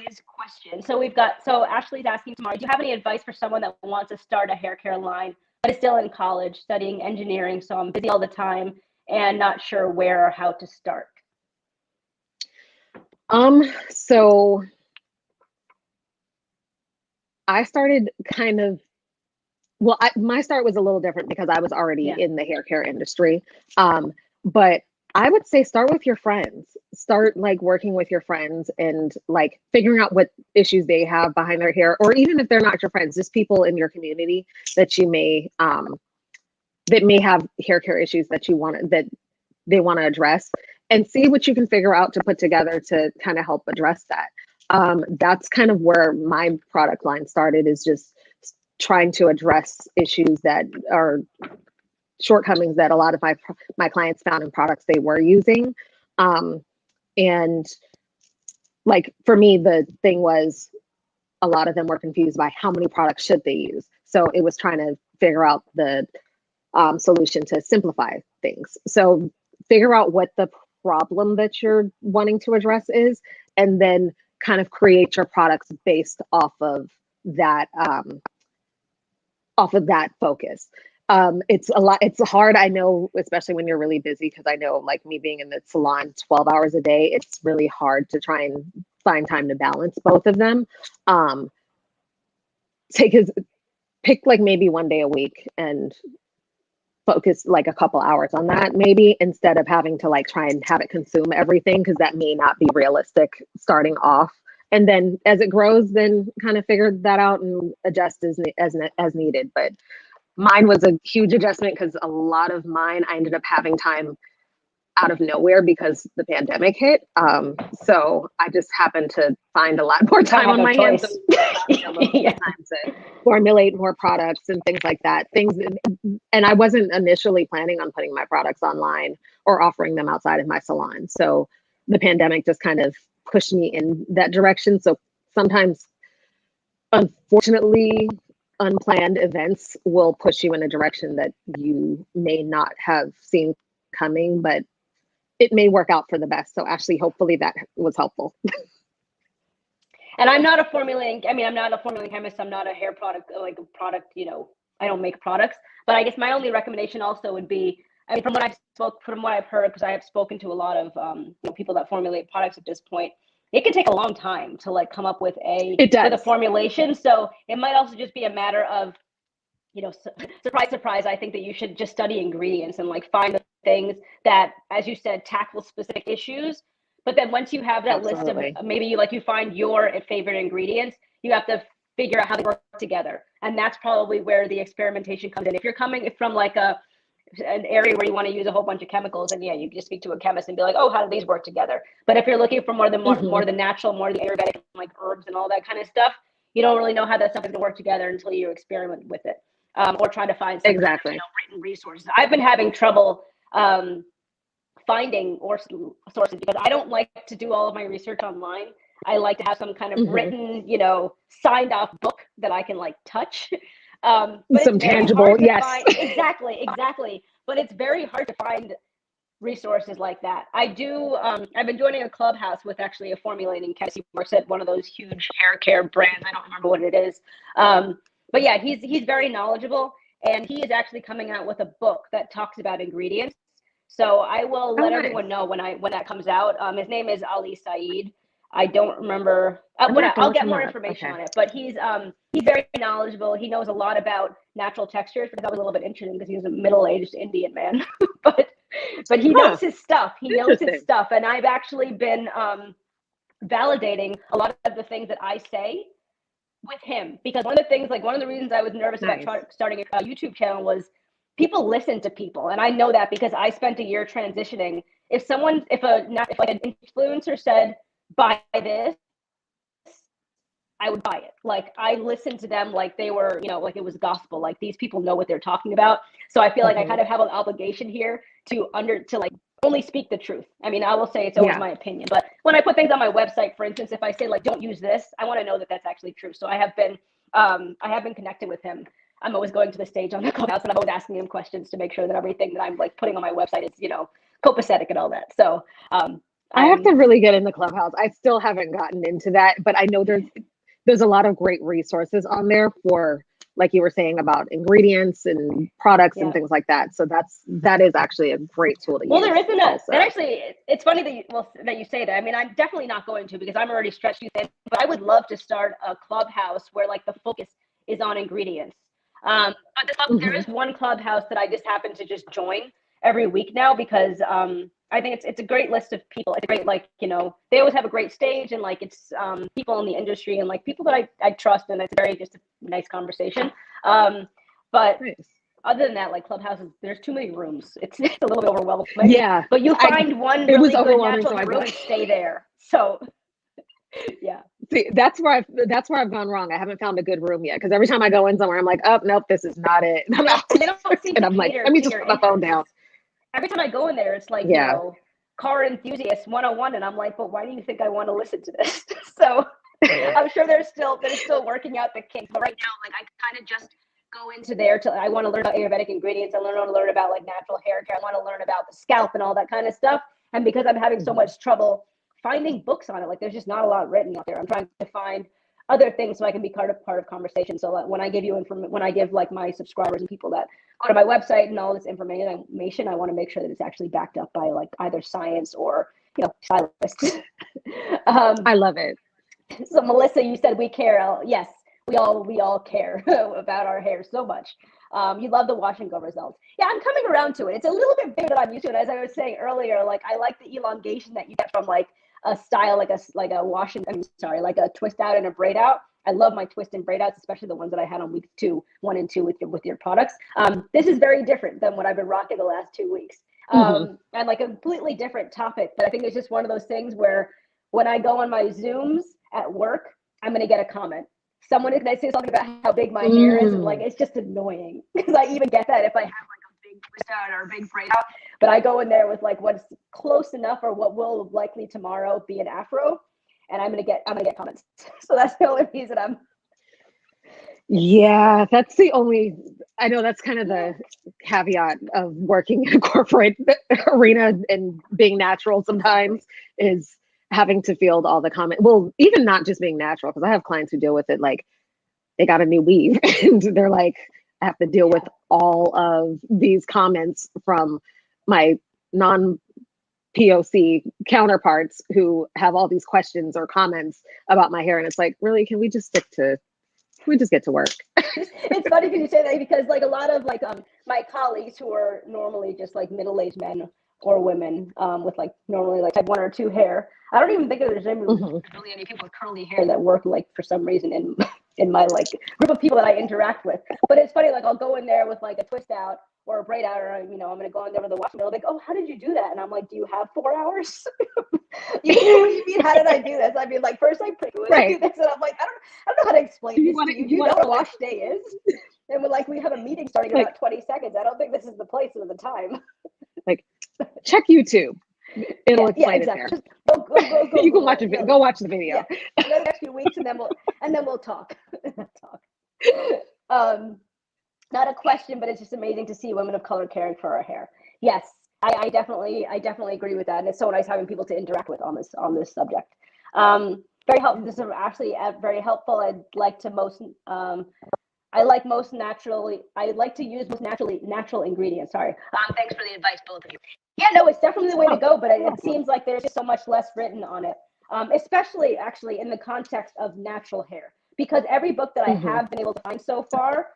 these questions. So Ashley's asking tomorrow, do you have any advice for someone that wants to start a hair care line, but is still in college studying engineering? So I'm busy all the time and not sure where or how to start. So I started my start was a little different because I was already in the hair care industry. But I would say start with your friends. Start like working with your friends and like figuring out what issues they have behind their hair, or even if they're not your friends, just people in your community that you may that may have hair care issues that they want to address, and see what you can figure out to put together to kind of help address that. That's kind of where my product line started, is just trying to address issues that are shortcomings that a lot of my clients found in products they were using. And like for me, the thing was a lot of them were confused by how many products should they use. So it was trying to figure out the solution to simplify things. So figure out what the problem that you're wanting to address is, and then kind of create your products based off of that focus. It's hard, I know, especially when you're really busy, because I know, like me being in the salon 12 hours a day, it's really hard to try and find time to balance both of them. Pick like maybe one day a week and focus like a couple hours on that, maybe, instead of having to like try and have it consume everything, because that may not be realistic starting off. And then as it grows, then kind of figure that out and adjust as needed. But mine was a huge adjustment because a lot of mine I ended up having time out of nowhere because the pandemic hit. So I just happened to find a lot more time on my hands, time to formulate more products and things like that. And I wasn't initially planning on putting my products online or offering them outside of my salon. So the pandemic just kind of pushed me in that direction. So sometimes, unfortunately, unplanned events will push you in a direction that you may not have seen coming, but it may work out for the best. So Ashley, hopefully that was helpful. And I'm not a formulating chemist. I'm not a hair product, I don't make products. But I guess my only recommendation also would be, from what I've heard, because I have spoken to a lot of people that formulate products at this point, it can take a long time to like come up with a formulation. So it might also just be a matter of, surprise, surprise, I think that you should just study ingredients and like find the things that, as you said, tackle specific issues. But then once you have that list of maybe you find your favorite ingredients, you have to figure out how they work together. And that's probably where the experimentation comes in. If you're coming from like an area where you want to use a whole bunch of chemicals, and you just speak to a chemist and be like, oh, how do these work together? But if you're looking for more the natural, more the Ayurvedic, like herbs and all that kind of stuff, you don't really know how that stuff is going to work together until you experiment with it. Or trying to find some written resources. I've been having trouble finding sources because I don't like to do all of my research online. I like to have some kind of written, signed off book that I can like touch. But some tangible, yes. Exactly. But it's very hard to find resources like that. I've been joining a clubhouse with actually a formulating chemist. He works at one of those huge hair care brands. I don't remember what it is. But yeah, he's very knowledgeable, and he is actually coming out with a book that talks about ingredients. So I will let everyone know when that comes out. His name is Ali Saeed. I don't remember. I'll get more information on it. But he's very knowledgeable. He knows a lot about natural textures, because that was a little bit interesting because he's a middle-aged Indian man. but he knows his stuff. He knows his stuff, and I've actually been validating a lot of the things that I say with him, because one of the reasons I was nervous about starting a YouTube channel was people listen to people, and I know that because I spent a year transitioning. If like an influencer said buy this, I would buy it. Like, I listened to them like they were, like it was gospel. Like, these people know what they're talking about. So I feel like I kind of have an obligation here to like only speak the truth. I mean, I will say it's always my opinion, but when I put things on my website, for instance, if I say like don't use this, I want to know that that's actually true. So I have been connected with him. I'm always going to the stage on the Clubhouse, and I'm always asking him questions to make sure that everything that I'm like putting on my website is, copacetic and all that. So I have to really get in the Clubhouse. I still haven't gotten into that, but I know there's a lot of great resources on there for, like you were saying, about ingredients and products and things like that. So that is actually a great tool to use. Well, there isn't and actually, it's funny that you say that. I mean, I'm definitely not going to, because I'm already stretched too thin, but I would love to start a Clubhouse where like the focus is on ingredients. But there is one Clubhouse that I just happen to just join every week now, because I think it's a great list of people. It's a great, like, they always have a great stage, and like it's people in the industry and like people that I trust, and it's very just a nice conversation. But other than that, like Clubhouses, there's too many rooms. It's a little bit overwhelming. Yeah. But you find one really good natural room and stay there. So yeah. See, that's where I've gone wrong. I haven't found a good room yet, because every time I go in somewhere, I'm like, oh nope, this is not it. And I'm like, let me just put my phone down. Every time I go in there, it's like, car enthusiast 101, and I'm like, but why do you think I want to listen to this? So I'm sure they're still working out the kinks. But right now, like, I kind of just go into there I want to learn about Ayurvedic ingredients. I want to learn about like natural hair care. I want to learn about the scalp and all that kind of stuff. And because I'm having so much trouble finding books on it, like there's just not a lot written out there. I'm trying to find other things so I can be part of conversation. So when I give when I give like my subscribers and people that go to my website and all this information, I want to make sure that it's actually backed up by like either science or stylists. I love it. So Melissa, you said we care. Yes, we all care about our hair so much. You love the wash and go results. Yeah, I'm coming around to it. It's a little bit bigger than I'm used to. And as I was saying earlier, like I like the elongation that you get from like a style, like a wash and like a twist out and a braid out. I love my twist and braid outs, especially the ones that I had on week 1 and 2 with your products. This is very different than what I've been rocking the last 2 weeks. And like a completely different topic, but I think it's just one of those things where when I go on my Zooms at work, I'm going to get a comment. Someone is going to say something about how big my hair is, and like it's just annoying, because I even get that if I have like a big twist out or a big braid out, but I go in there with like what's close enough or what will likely tomorrow be an afro, and I'm gonna get comments. So that's the only reason I'm. Yeah, that's the only. I know that's kind of the caveat of working in a corporate arena and being natural sometimes is having to field all the comments. Well, even not just being natural, because I have clients who deal with it like they got a new weave and they're like, I have to deal with all of these comments from my non-POC counterparts who have all these questions or comments about my hair. And it's like, really, can we just get to work? It's funny because you say that, because like a lot of like my colleagues who are normally just like middle-aged men or women with like normally like type 1 or 2 hair. I don't even think there's really any people with curly hair that work like for some reason in my like group of people that I interact with. But it's funny, like I'll go in there with like a twist out or a braid out, or I'm gonna go in there with a wash. And they're like, oh, how did you do that? And I'm like, do you have 4 hours? You mean, how did I do this? I mean, like first I Prepoo and I do this, and I'm like, I don't know how to explain this to you. Do you know what a wash day is? And we're like, we have a meeting starting in about 20 seconds. I don't think this is the place or the time. Like, check YouTube. It'll explain it there. Go, you can watch it. Go watch the video. Yeah. The next few weeks, and then we'll talk. Not a question, but it's just amazing to see women of color caring for our hair. Yes, I definitely agree with that, and it's so nice having people to interact with on this subject. Very helpful. This is actually very helpful. I'd like to I like most naturally. I like to use most natural ingredients. Sorry. Thanks for the advice, both of you. Yeah, no, it's definitely the way to go, but it seems like there's just so much less written on it, especially actually in the context of natural hair, because every book that I have been able to find so far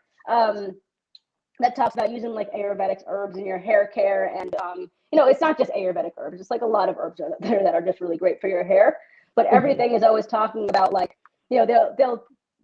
that talks about using like Ayurvedic herbs in your hair care, and you know, it's not just Ayurvedic herbs. It's like a lot of herbs there that are just really great for your hair. But everything is always talking about like, you know,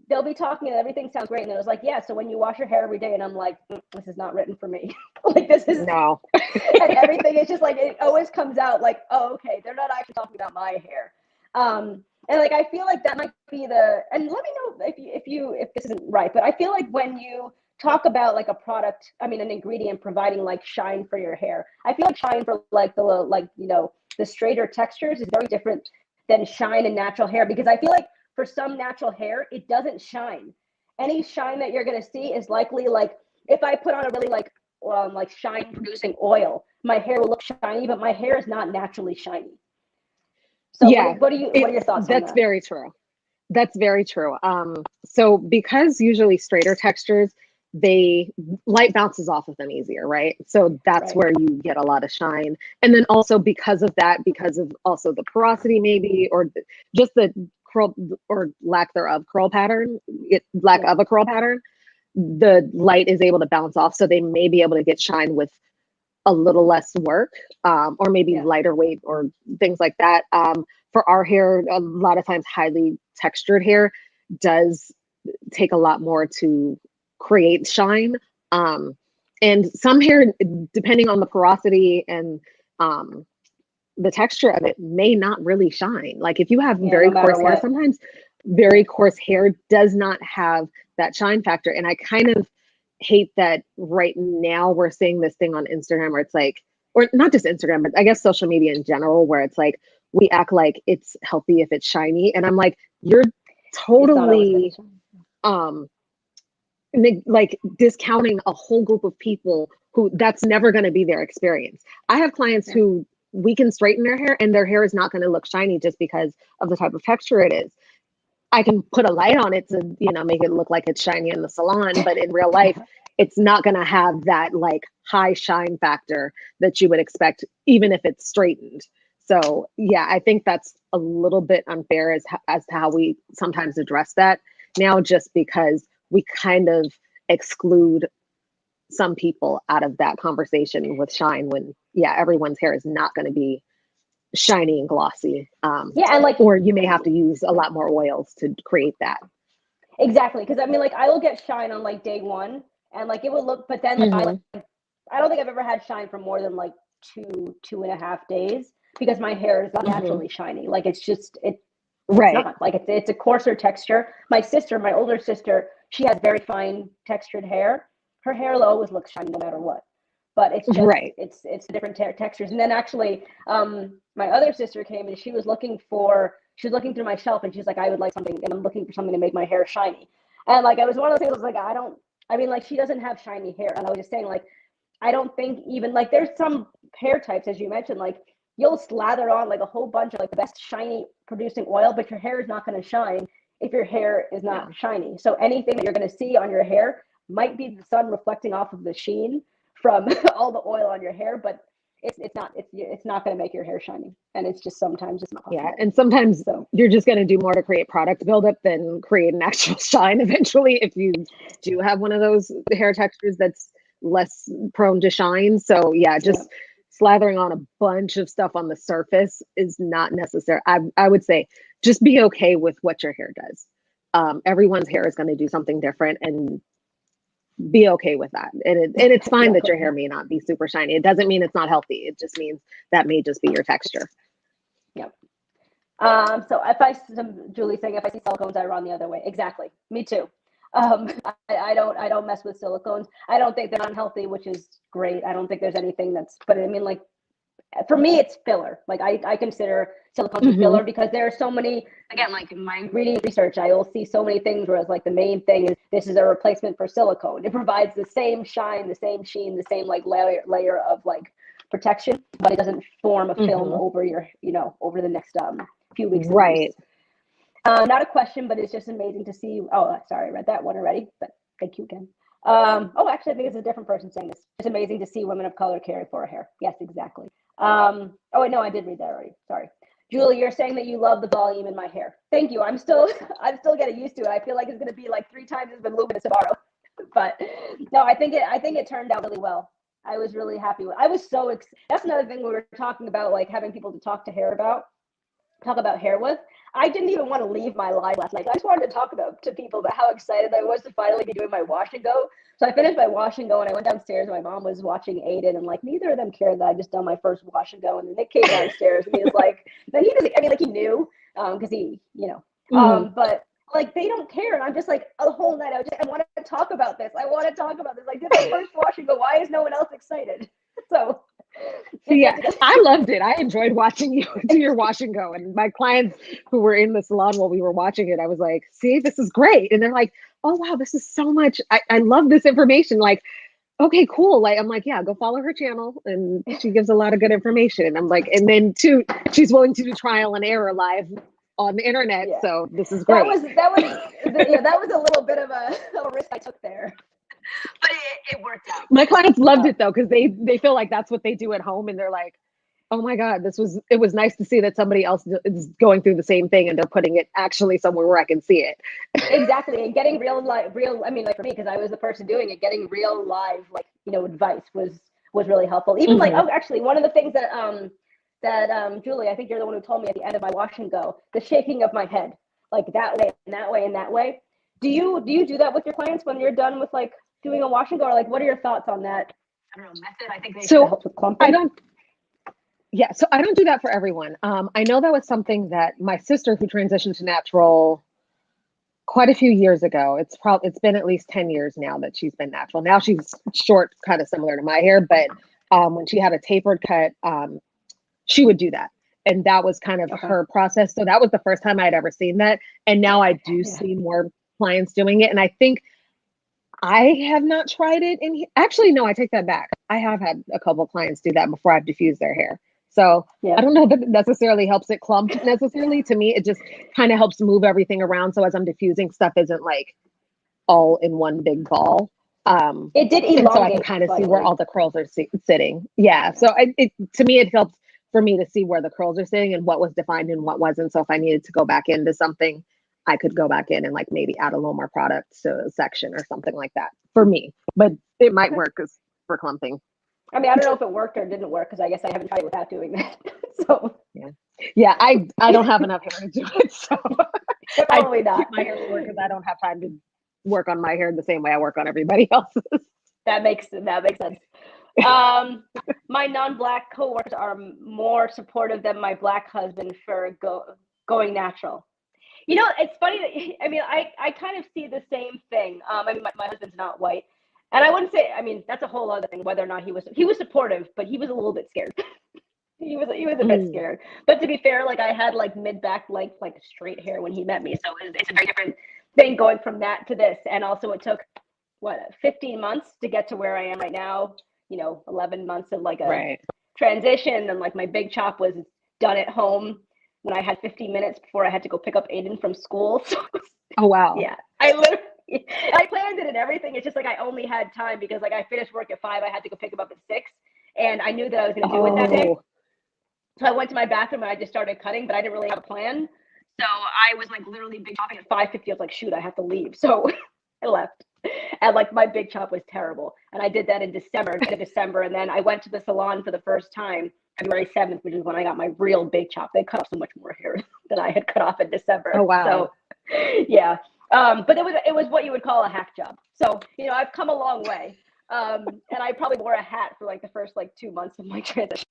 they'll be talking and everything sounds great, and it was like, yeah, so when you wash your hair every day, and I'm like, this is not written for me. Like this is No. and everything is just like, it always comes out like, oh, okay, they're not actually talking about my hair. And like I feel like that might be the, and let me know if this isn't right, but I feel like when you talk about like a product, I mean an ingredient providing like shine for your hair, I feel like shine for like the, like, you know, the straighter textures is very different than shine in natural hair, because I feel like for some natural hair it doesn't shine. Any shine that you're going to see is likely like if I put on a really like shine producing oil, my hair will look shiny, but my hair is not naturally shiny. So Yeah, what are your thoughts on that's that? very true. That's very true. So because usually straighter textures, they light bounces off of them easier, right? So that's Right. where you get a lot of shine. And then also because of that, because of also the porosity maybe, or just the curl or lack thereof curl pattern, lack of a curl pattern, the light is able to bounce off. So they may be able to get shine with a little less work, or maybe lighter weight or things like that. For our hair, a lot of times highly textured hair does take a lot more to create shine. And some hair, depending on the porosity and the texture of it, may not really shine. Like if you have very no coarse hair, what. sometimes very coarse hair does not have that shine factor. And I kind of hate that right now we're seeing this thing on Instagram where it's like, or not just Instagram, but I guess social media in general, where it's like we act like it's healthy if it's shiny. And I'm like, you're totally like discounting a whole group of people who that's never going to be their experience. I have clients who we can straighten their hair and their hair is not going to look shiny just because of the type of texture it is. I can put a light on it to, you know, make it look like it's shiny in the salon, but in real life, it's not going to have that like high shine factor that you would expect, even if it's straightened. So yeah, I think that's a little bit unfair as to how we sometimes address that now, just because we kind of exclude some people out of that conversation with shine when, yeah, everyone's hair is not going to be shiny and glossy. And like, or you may have to use a lot more oils to create that. Exactly, because I mean, like, I will get shine on like day one, and like it will look, but then like I don't think I've ever had shine for more than like 2.5 days, because my hair is not naturally shiny. Like it's just it's not like it's a coarser texture. My sister, my older sister, she has very fine textured hair. Her hair will always look shiny no matter what. But it's just it's different textures. And then actually, my other sister came and she was looking through my shelf, and she's like, I would like something, and I'm looking for something to make my hair shiny. And like, it was one of those things, I was like, I mean, like, she doesn't have shiny hair. And I was just saying, like, I don't think even, like, there's some hair types, as you mentioned, like, you'll slather on like a whole bunch of like the best shiny producing oil, but your hair is not going to shine if your hair is not shiny. So anything that you're going to see on your hair might be the sun reflecting off of the sheen from all the oil on your hair, but it's not going to make your hair shiny, and it's just sometimes it's not possible. Yeah, and sometimes you're just going to do more to create product buildup than create an actual shine eventually, if you do have one of those hair textures that's less prone to shine. So yeah, just slathering on a bunch of stuff on the surface is not necessary. I would say just be okay with what your hair does. Everyone's hair is going to do something different, and be okay with that. And it's fine that your hair may not be super shiny. It doesn't mean it's not healthy. It just means that may just be your texture. Yep. So Julie saying, if I see silicones, I run the other way. Exactly. Me too. I don't mess with silicones. I don't think they're unhealthy, which is great. I don't think there's anything but I mean, like, for me, it's filler. Like I consider silicones filler, because there are so many, again, like in my ingredient research, I will see so many things where it's like the main thing is this is a replacement for silicone. It provides the same shine, the same sheen, the same like layer of like protection, but it doesn't form a film over your, over the next few weeks. Right. Not a question, but it's just amazing to see. Oh, sorry, I read that one already. But Thank you again. Actually, I think it's a different person saying this. It's amazing to see women of color caring for hair. Yes, exactly. Wait, no, I did read that already. Sorry. Julie, you're saying that you love the volume in my hair. Thank you. I'm still getting used to it. I feel like it's going to be like 3 times as voluminous tomorrow. But no, I think it turned out really well. I was really happy with. I was so that's another thing we were talking about, like having people to talk about hair with. I didn't even want to leave my live last night. I just wanted to talk to people about how excited I was to finally be doing my wash and go. So I finished my wash and go, and I went downstairs. And my mom was watching Aiden, and like neither of them cared that I just done my first wash and go. And then Nick came downstairs, and he was like, then he was, I mean, like he knew, because he, but like they don't care. And I'm just like the whole night I want to talk about this. I want to talk about this. I did my first wash and go. Why is no one else excited? So. Yeah, I loved it. I enjoyed watching you do your wash and go. And my clients who were in the salon while we were watching it, I was like, see, this is great. And they're like, oh, wow, this is so much. I love this information. Like, okay, cool. Like, I'm like, yeah, go follow her channel. And she gives a lot of good information. And I'm like, and then too, she's willing to do trial and error live on the internet. Yeah. So this is great. That was a little bit of a risk I took there. But it worked out. My clients loved it though, because they feel like that's what they do at home, and they're like, "Oh my God, it was nice to see that somebody else is going through the same thing, and they're putting it actually somewhere where I can see it." Exactly, and getting real. I mean, like for me, because I was the person doing it, getting real live, like advice was really helpful. Even like actually, one of the things that Julie, I think you're the one who told me at the end of my wash and go, the shaking of my head, like that way and that way and that way. Do you do that with your clients when you're done with like doing a wash and go, or like what are your thoughts on that? I don't know, method. I think they help with clumping. So I don't do that for everyone. I know that was something that my sister, who transitioned to natural quite a few years ago, it's been at least 10 years now that she's been natural. Now she's short, kind of similar to my hair, but when she had a tapered cut, she would do that. And that was kind of her process. So that was the first time I'd ever seen that. And now I do see more clients doing it. And I think I have not tried it actually, no, I take that back. I have had a couple of clients do that before I've diffused their hair. So I don't know that it necessarily helps it clump necessarily. To me, it just kind of helps move everything around. So as I'm diffusing, stuff isn't like all in one big ball. It did elongate. So I can kind of see where all the curls are sitting. Yeah. So to me, it helps for me to see where the curls are sitting and what was defined and what wasn't. So if I needed to go back into something, I could go back in and like maybe add a little more product to a section or something like that for me, but it might work for clumping. I mean, I don't know if it worked or didn't work, because I guess I haven't tried it without doing that. So yeah, I don't have enough hair to do it, so probably not. My hair short because I don't have time to work on my hair the same way I work on everybody else's. That makes sense. My non-Black coworkers are more supportive than my Black husband for going natural. It's funny that, I mean, I kind of see the same thing. I mean, my husband's not white, and I wouldn't say, I mean, that's a whole other thing, whether or not he was supportive, but he was a little bit scared. he was a bit scared. But to be fair, like I had like mid-back length, like straight hair when he met me. So it's a very different thing going from that to this. And also it took 15 months to get to where I am right now, 11 months of like a transition. And like my big chop was done at home when I had 15 minutes before I had to go pick up Aiden from school. So, oh, wow. Yeah. I planned it and everything. It's just like I only had time because like I finished work at 5. I had to go pick him up at 6. And I knew that I was going to do it that day. So I went to my bathroom and I just started cutting, but I didn't really have a plan. So I was like literally big chopping at 5:50. I was like, shoot, I have to leave. So I left. And like my big chop was terrible. And I did that in December. And then I went to the salon for the first time February 7th, which is when I got my real big chop. They cut off so much more hair than I had cut off in December. Oh, wow. So yeah. But it was what you would call a hack job. So, I've come a long way. And I probably wore a hat for like the first like 2 months of my transition.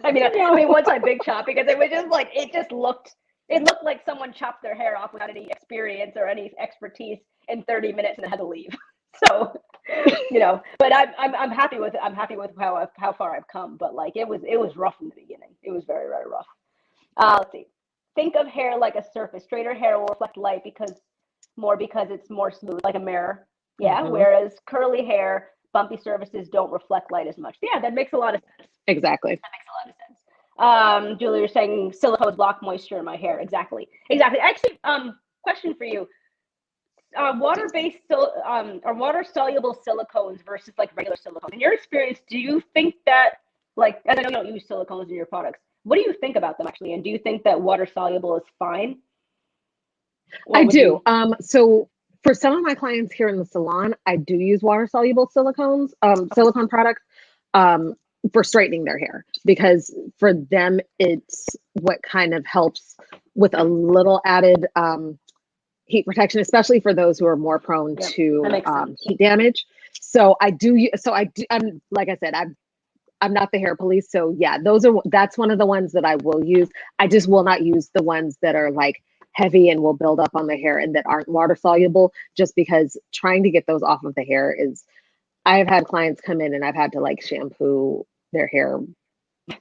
I mean, once I big chop, because it was just like, it looked like someone chopped their hair off without any experience or any expertise in 30 minutes and had to leave. So, but I'm happy with it. I'm happy with how far I've come, but like, it was rough in the beginning. It was very, very rough. Let's see. Think of hair like a surface. Straighter hair will reflect light because it's more smooth, like a mirror. Yeah. Mm-hmm. Whereas curly hair, bumpy surfaces don't reflect light as much. Yeah, that makes a lot of sense. Exactly. That makes a lot of sense. Julie, you're saying silicones block moisture in my hair. Exactly. Actually, question for you. water-based or water-soluble silicones versus like regular silicones. In your experience, do you think that, like, as I know you don't use silicones in your products, what do you think about them actually? And do you think that water-soluble is fine? I do. So for some of my clients here in the salon, I do use water-soluble silicones, silicone products, for straightening their hair, because for them, it's what kind of helps with a little added heat protection, especially for those who are more prone to heat damage. So I'm, like I said, I'm not the hair police. So yeah, that's one of the ones that I will use. I just will not use the ones that are like heavy and will build up on the hair and that aren't water soluble, just because trying to get those off of the hair I have had clients come in and I've had to like shampoo their hair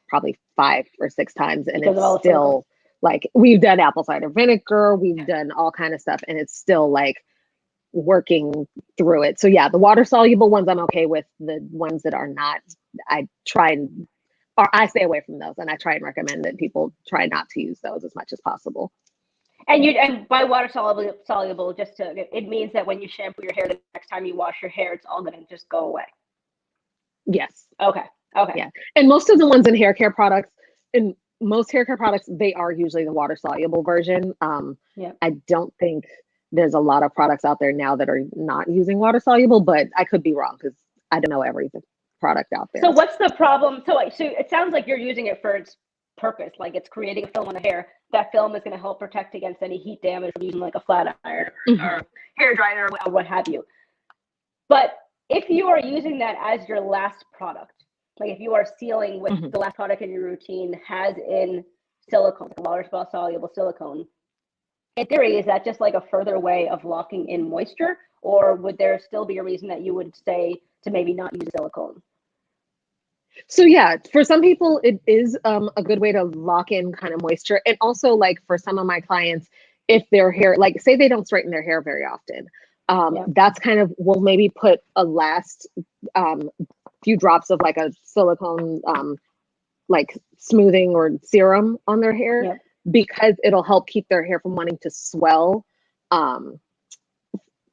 probably 5 or 6 times, and it's still like, we've done apple cider vinegar, we've done all kind of stuff, and it's still like working through it. So yeah, the water soluble ones I'm okay with. The ones that are not, I stay away from those, and I try and recommend that people try not to use those as much as possible. And by water soluble, it means that when you shampoo your hair, the next time you wash your hair, it's all going to just go away. Yes. Okay. Yeah. And most of the ones in hair care products, they are usually the water soluble version. I don't think there's a lot of products out there now that are not using water soluble, but I could be wrong because I don't know every product out there. So what's the problem? So it sounds like you're using it for its purpose, like it's creating a film on the hair. That film is going to help protect against any heat damage from using like a flat iron or hair dryer or what have you. But if you are using that as your last product, like if you are sealing with the last product in your routine has in silicone, like water soluble silicone, in theory, is that just like a further way of locking in moisture, or would there still be a reason that you would say to maybe not use silicone? So yeah, for some people, it is a good way to lock in kind of moisture. And also, like for some of my clients, if their hair, like say they don't straighten their hair very often, that's kind of, we'll maybe put a last few drops of like a silicone like smoothing or serum on their hair, because it'll help keep their hair from wanting to swell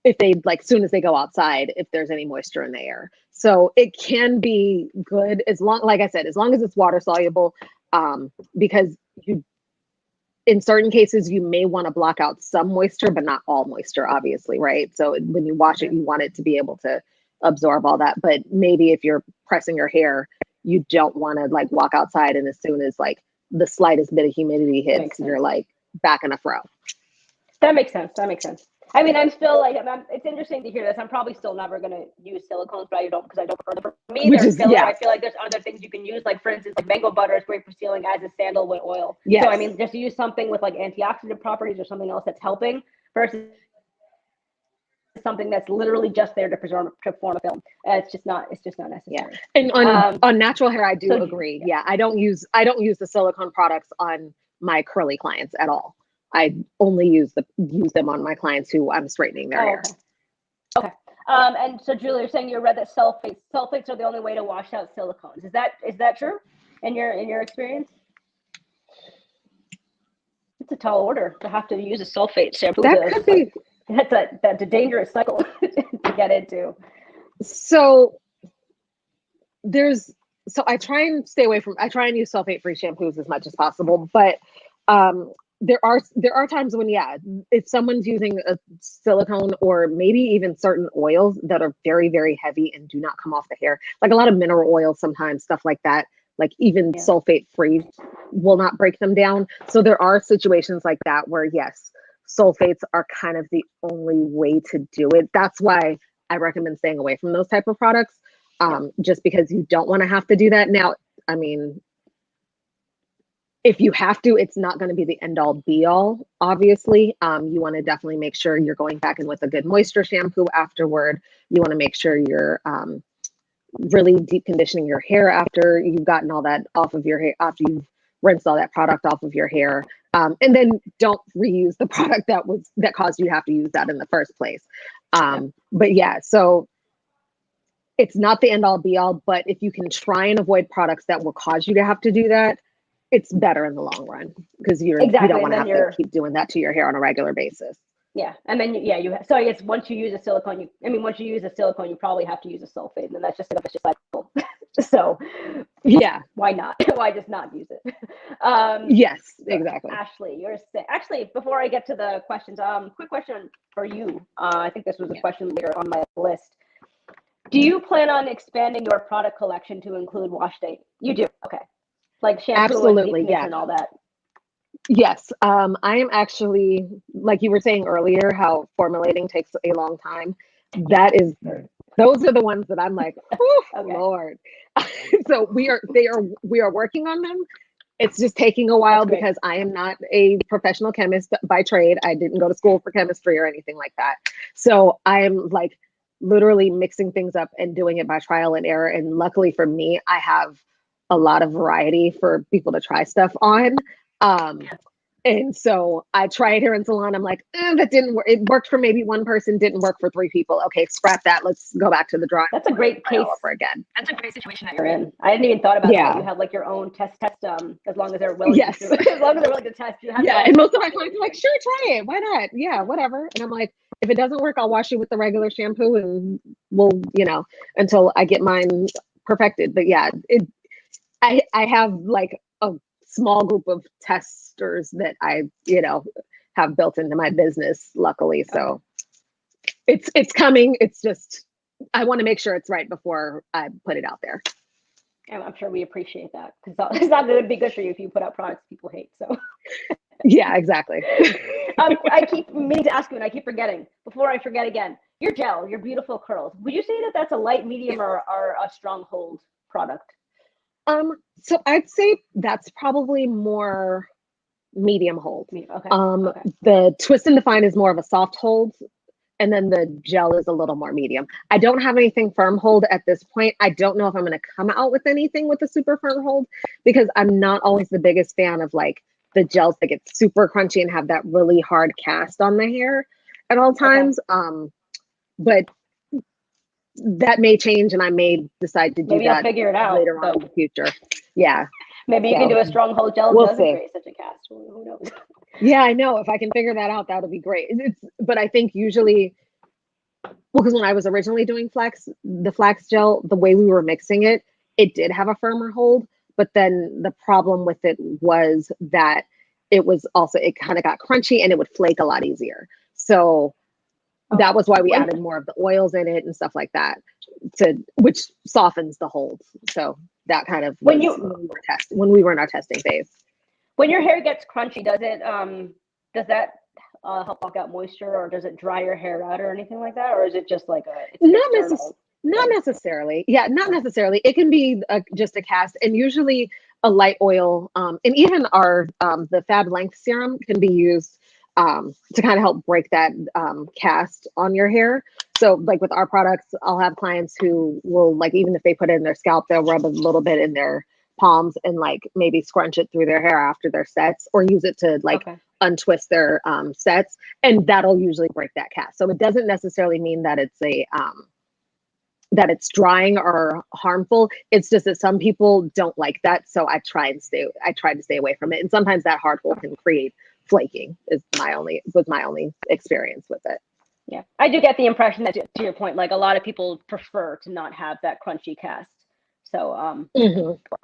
if they, like, soon as they go outside, if there's any moisture in the air. So it can be good as long, like I said, as long as it's water soluble, because in certain cases, you may want to block out some moisture, but not all moisture, obviously, right? So when you wash it, you want it to be able to absorb all that. But maybe if you're pressing your hair, you don't want to like walk outside, and as soon as like the slightest bit of humidity hits, you're like back in a fro. That makes sense. I mean, I'm still like, it's interesting to hear this. I'm probably still never going to use silicones, but I don't prefer them. For me, I feel like there's other things you can use. Like, for instance, like mango butter is great for sealing, as is sandalwood oil. So, I mean, just use something with like antioxidant properties or something else that's helping versus something that's literally just there to form a film. It's just not necessary. Yeah. And on natural hair, I do agree. Yeah. I don't use the silicone products on my curly clients at all. I only use them on my clients who I'm straightening their hair. Okay. And so Julie, you're saying you read that sulfates are the only way to wash out silicones. Is that true in your experience? It's a tall order to have to use a sulfate shampoo. That could be. That's a dangerous cycle to get into. So I try and use sulfate-free shampoos as much as possible, but there are times when, if someone's using a silicone or maybe even certain oils that are very, very heavy and do not come off the hair, like a lot of mineral oils, sometimes stuff like that, like even sulfate-free will not break them down. So there are situations like that where, yes, sulfates are kind of the only way to do it. That's why I recommend staying away from those type of products, just because you don't want to have to do that. Now, I mean, if you have to, it's not going to be the end all be all, obviously. You want to definitely make sure you're going back in with a good moisture shampoo afterward. You want to make sure you're really deep conditioning your hair after you've gotten all that off of your hair, after you've rinsed all that product off of your hair. And then don't reuse the product that caused you to have to use that in the first place. But so it's not the end all be all, but if you can try and avoid products that will cause you to have to do that, it's better in the long run, because you don't want to have to keep doing that to your hair on a regular basis. Yeah, and then so I guess once you use a silicone, once you use a silicone, you probably have to use a sulfate, and then that's just a vicious cycle. So yeah, why not? Why just not use it? Yes, exactly. Ashley, actually, before I get to the questions, quick question for you. I think this was a question later on my list. Do you plan on expanding your product collection to include wash day? You do, okay. Like shampoo Absolutely, and yeah. and all that. Yes, I am actually, like you were saying earlier, how formulating takes a long time. Those are the ones that I'm like, Okay. Lord. So we are working on them. It's just taking a while because I am not a professional chemist by trade. I didn't go to school for chemistry or anything like that. So I am like literally mixing things up and doing it by trial and error. And luckily for me, I have a lot of variety for people to try stuff on. And so I tried here in Salon. I'm like, that didn't work. It worked for maybe one person, didn't work for 3 people. Okay, scrap that. Let's go back to the drawing. That's a great case. All over again. That's a great situation that you're in. I hadn't even thought about that. You have like your own test. As long as they're willing. Yes. To, as long as they're willing to test. You have and most of my clients are like, sure, try it. Why not? Yeah, whatever. And I'm like, if it doesn't work, I'll wash you with the regular shampoo, and we'll, until I get mine perfected. But yeah, I have like a small group of testers that I, have built into my business, luckily. So it's coming. It's just, I want to make sure it's right before I put it out there. And I'm sure we appreciate that, because it's not going to be good for you if you put out products people hate. So yeah, exactly. I keep meaning to ask you, and I keep forgetting. Before I forget again, your gel, your beautiful curls. Would you say that that's a light, medium, or a strong hold product? So I'd say that's probably more medium hold. Okay. The twist and define is more of a soft hold, and then the gel is a little more medium. I don't have anything firm hold at this point. I don't know if I'm going to come out with anything with a super firm hold, because I'm not always the biggest fan of like the gels that get super crunchy and have that really hard cast on the hair at all times. But that may change, and I may decide to do Maybe that you'll figure it out later on in the future. Yeah. Maybe you can do a strong hold gel. We'll doesn't see. create such a cast. Who knows? Yeah, I know. If I can figure that out, that would be great. But I think usually, because when I was originally doing the flax gel, the way we were mixing it, it did have a firmer hold. But then the problem with it was that it kind of got crunchy and it would flake a lot easier. So that was why we added more of the oils in it and stuff like that, which softens the hold. So that kind of when we were in our testing phase. When your hair gets crunchy, does that help block out moisture, or does it dry your hair out or anything like that, or is it just like not necessarily? Yeah, not necessarily. It can be just a cast, and usually a light oil, and even the FAB length serum can be used to kind of help break that cast on your hair. So like with our products, I'll have clients who will, like, even if they put it in their scalp, they'll rub a little bit in their palms and like maybe scrunch it through their hair after their sets, or use it to like untwist their sets, and that'll usually break that cast. So it doesn't necessarily mean that it's that it's drying or harmful. It's just that some people don't like that, so I try to stay away from it. And sometimes that hard hold can create flaking. Was my only experience with it. Yeah, I do get the impression that, to your point, like a lot of people prefer to not have that crunchy cast. So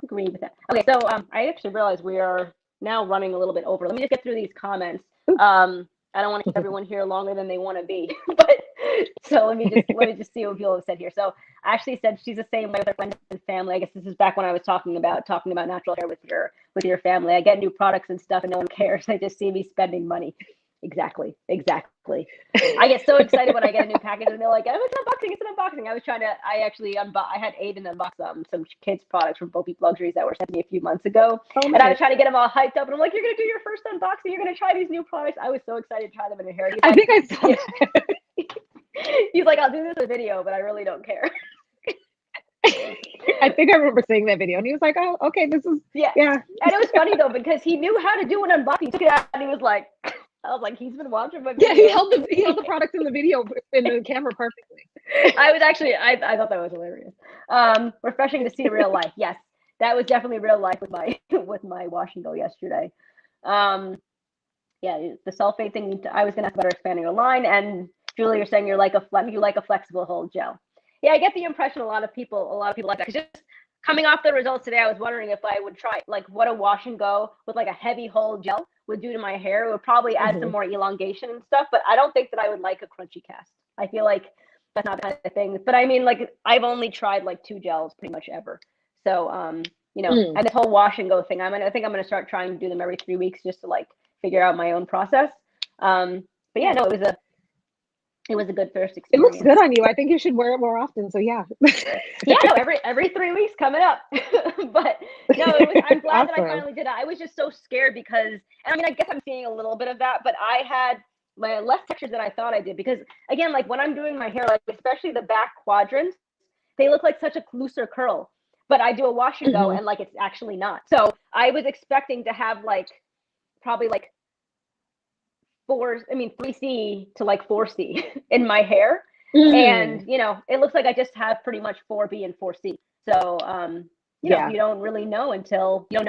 agree with that. Okay, so I actually realized we are now running a little bit over. Let me just get through these comments. I don't want to keep everyone here longer than they want to be, but so let me just see what people have said here. So Ashley said she's the same way with her friends and family. I guess this is back when I was talking about natural hair with your family. I get new products and stuff, and no one cares. They just see me spending money. Exactly. I get so excited when I get a new package and they're like, "Oh, it's an unboxing." I had Aiden unbox some kids products from Bo Peep Luxuries that were sent to me a few months ago, and I was trying to get them all hyped up. And I'm like, "You're gonna do your first unboxing. You're gonna try these new products." I was so excited to try them in your hair. I think I saw that. He's like, "I'll do this in a video, but I really don't care." I think I remember seeing that video, and he was like, "Oh, okay, this is yeah." And it was funny though, because he knew how to do an unboxing. He took it out and he was like, I was like, he's been watching my video. Yeah, he held the product in the video in the camera perfectly. I thought that was hilarious. Refreshing to see real life. Yes, that was definitely real life with my wash and go yesterday. Yeah, yeah, the sulfate thing, I was gonna ask about expanding your line, and Julie, you're saying you like a flexible hold gel. Yeah, I get the impression a lot of people like that. 'Cause just coming off the results today, I was wondering if I would try like what a wash and go with like a heavy hold gel would do to my hair. It would probably add some more elongation and stuff, but I don't think that I would like a crunchy cast. I feel like that's not the kind of thing. But I mean, like I've only tried like 2 gels pretty much ever. So you know, and this whole wash and go thing, I think I'm gonna start trying to do them every 3 weeks just to like figure out my own process. But yeah, no, it was a good first experience. It looks good on you. I think you should wear it more often. So yeah. Yeah, no, every 3 weeks coming up. But no, I'm glad that I finally did it. I was just so scared because, and I mean, I guess I'm seeing a little bit of that, but I had my less texture than I thought I did because again, like when I'm doing my hair, like especially the back quadrants, they look like such a looser curl. But I do a wash and go and like it's actually not. So I was expecting to have like probably like 3C to like 4C in my hair. And you know, it looks like I just have pretty much 4B and 4C. So you know, you don't really know until you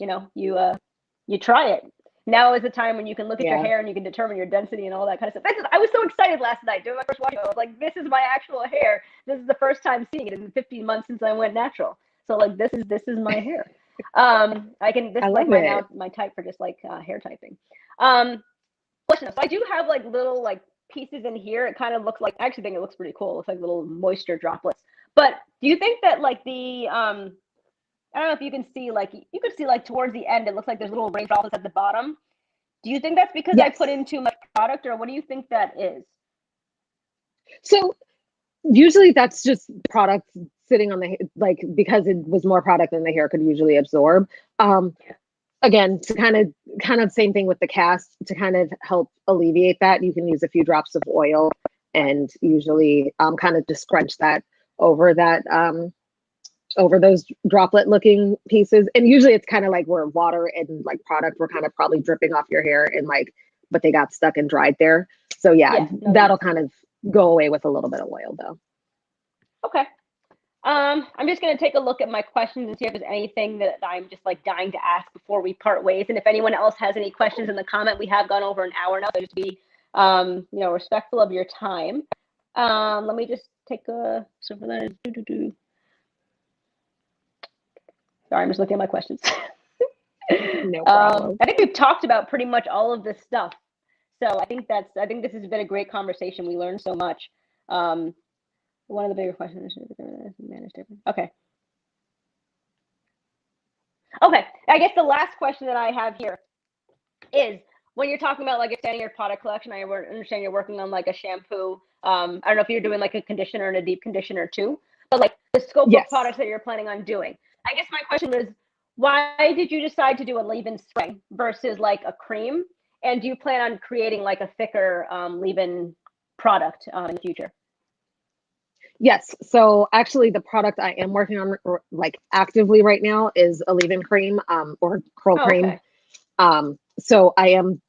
know, you try it. Now is the time when you can look at your hair and you can determine your density and all that kind of stuff. I was so excited last night doing my first wash. I was like, this is my actual hair. This is the first time seeing it in 15 months since I went natural. So like this is my hair. This is like my type for just like hair typing. Question. So I do have like little like pieces in here. It kind of looks like, I actually think it looks pretty cool. It looks like little moisture droplets. But do you think that like the I don't know if you can see like towards the end, it looks like there's little rain droplets at the bottom. Do you think that's because I put in too much product, or what do you think that is? So usually that's just product sitting on the, like, because it was more product than the hair could usually absorb. Again, to kind of same thing with the cast, to kind of help alleviate that, you can use a few drops of oil and usually kind of just scrunch that over over those droplet looking pieces. And usually it's kind of like where water and like product were kind of probably dripping off your hair and like, but they got stuck and dried there. So yeah, that'll kind of go away with a little bit of oil though. Okay. I'm just going to take a look at my questions and see if there's anything that I'm just like dying to ask before we part ways. And if anyone else has any questions in the comment, we have gone over an hour now, so just be, you know, respectful of your time. Let me just take a, sorry, I'm just looking at my questions. No problem. I think we've talked about pretty much all of this stuff. So I think this has been a great conversation. We learned so much. One of the bigger questions is manage different. Okay. I guess the last question that I have here is when you're talking about like expanding your product collection, I understand you're working on like a shampoo. I don't know if you're doing like a conditioner and a deep conditioner too, but like the scope of products that you're planning on doing. I guess my question is, why did you decide to do a leave-in spray versus like a cream? And do you plan on creating like a thicker leave-in product in the future? Yes. So actually the product I am working on like actively right now is a leave-in cream or curl cream. So I am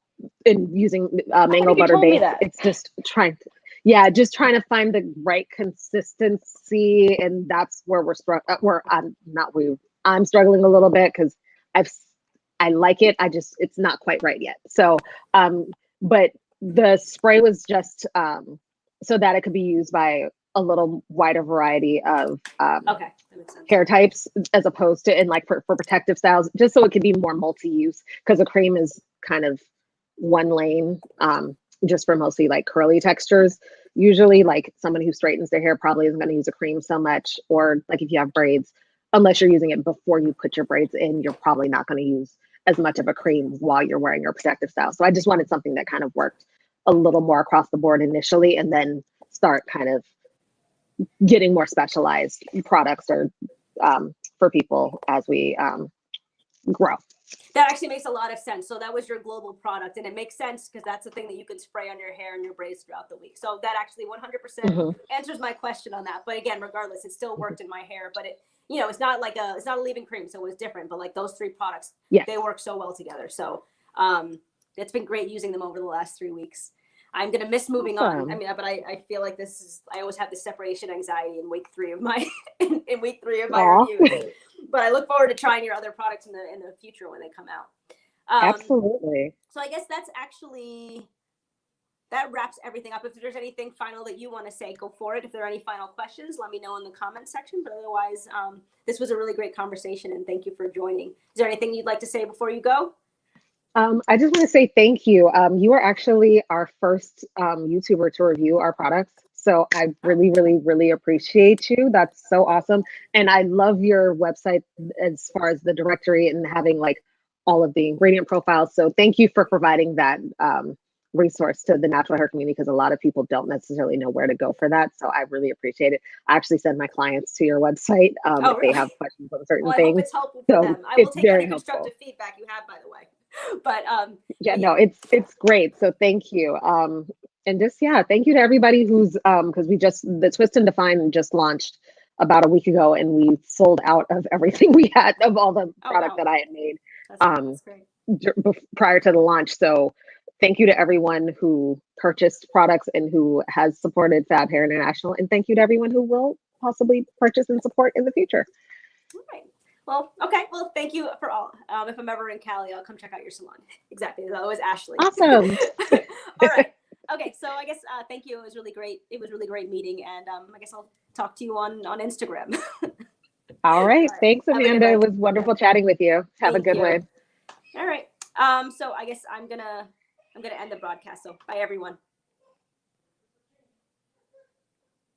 using mango butter base. It's just trying to find the right consistency, and that's where I'm struggling a little bit because I like it. It's not quite right yet. So but the spray was just so that it could be used by a little wider variety of hair types, as opposed to in like for protective styles, just so it could be more multi-use, because a cream is kind of one lane, just for mostly like curly textures. Usually like someone who straightens their hair probably isn't going to use a cream so much, or like if you have braids, unless you're using it before you put your braids in, you're probably not going to use as much of a cream while you're wearing your protective style. So I just wanted something that kind of worked a little more across the board initially, and then start kind of getting more specialized products or for people as we grow. That actually makes a lot of sense. So that was your global product, and it makes sense because that's the thing that you can spray on your hair and your braids throughout the week. So that actually 100% answers my question on that. But again, regardless, it still worked in my hair, but it, you know, it's not a leave-in cream, so it was different. But like those 3 products, they work so well together. So it's been great using them over the last 3 weeks. I'm going to miss moving on. I mean, but I feel like I always have this separation anxiety in week 3 of my, in week 3 of my reviews. But I look forward to trying your other products in the future when they come out. Absolutely. So I guess that's actually, that wraps everything up. If there's anything final that you want to say, go for it. If there are any final questions, let me know in the comment section. But otherwise, this was a really great conversation, and thank you for joining. Is there anything you'd like to say before you go? I just want to say thank you. You are actually our first YouTuber to review our products. So I really, really, really appreciate you. That's so awesome. And I love your website as far as the directory and having like all of the ingredient profiles. So thank you for providing that resource to the natural hair community, because a lot of people don't necessarily know where to go for that. So I really appreciate it. I actually send my clients to your website if they have questions on certain things. I hope it's helpful for them. I will take any constructive feedback you have, by the way. But yeah, no, it's great. So thank you. And just, yeah, thank you to everybody who's because the Twist and Define just launched about a week ago, and we sold out of everything we had of all the product that I had made that's great. Prior to the launch. So thank you to everyone who purchased products and who has supported FAB Hair International, and thank you to everyone who will possibly purchase and support in the future. All right. Well, okay. Well, thank you for all. If I'm ever in Cali, I'll come check out your salon. Exactly. As always, Ashley. Awesome. All right. Okay. So I guess thank you. It was really great. It was really great meeting, and I guess I'll talk to you on Instagram. All right. Thanks, Amanda. It was wonderful chatting with you. Have a good one. All right. So I guess I'm gonna end the broadcast. So bye, everyone.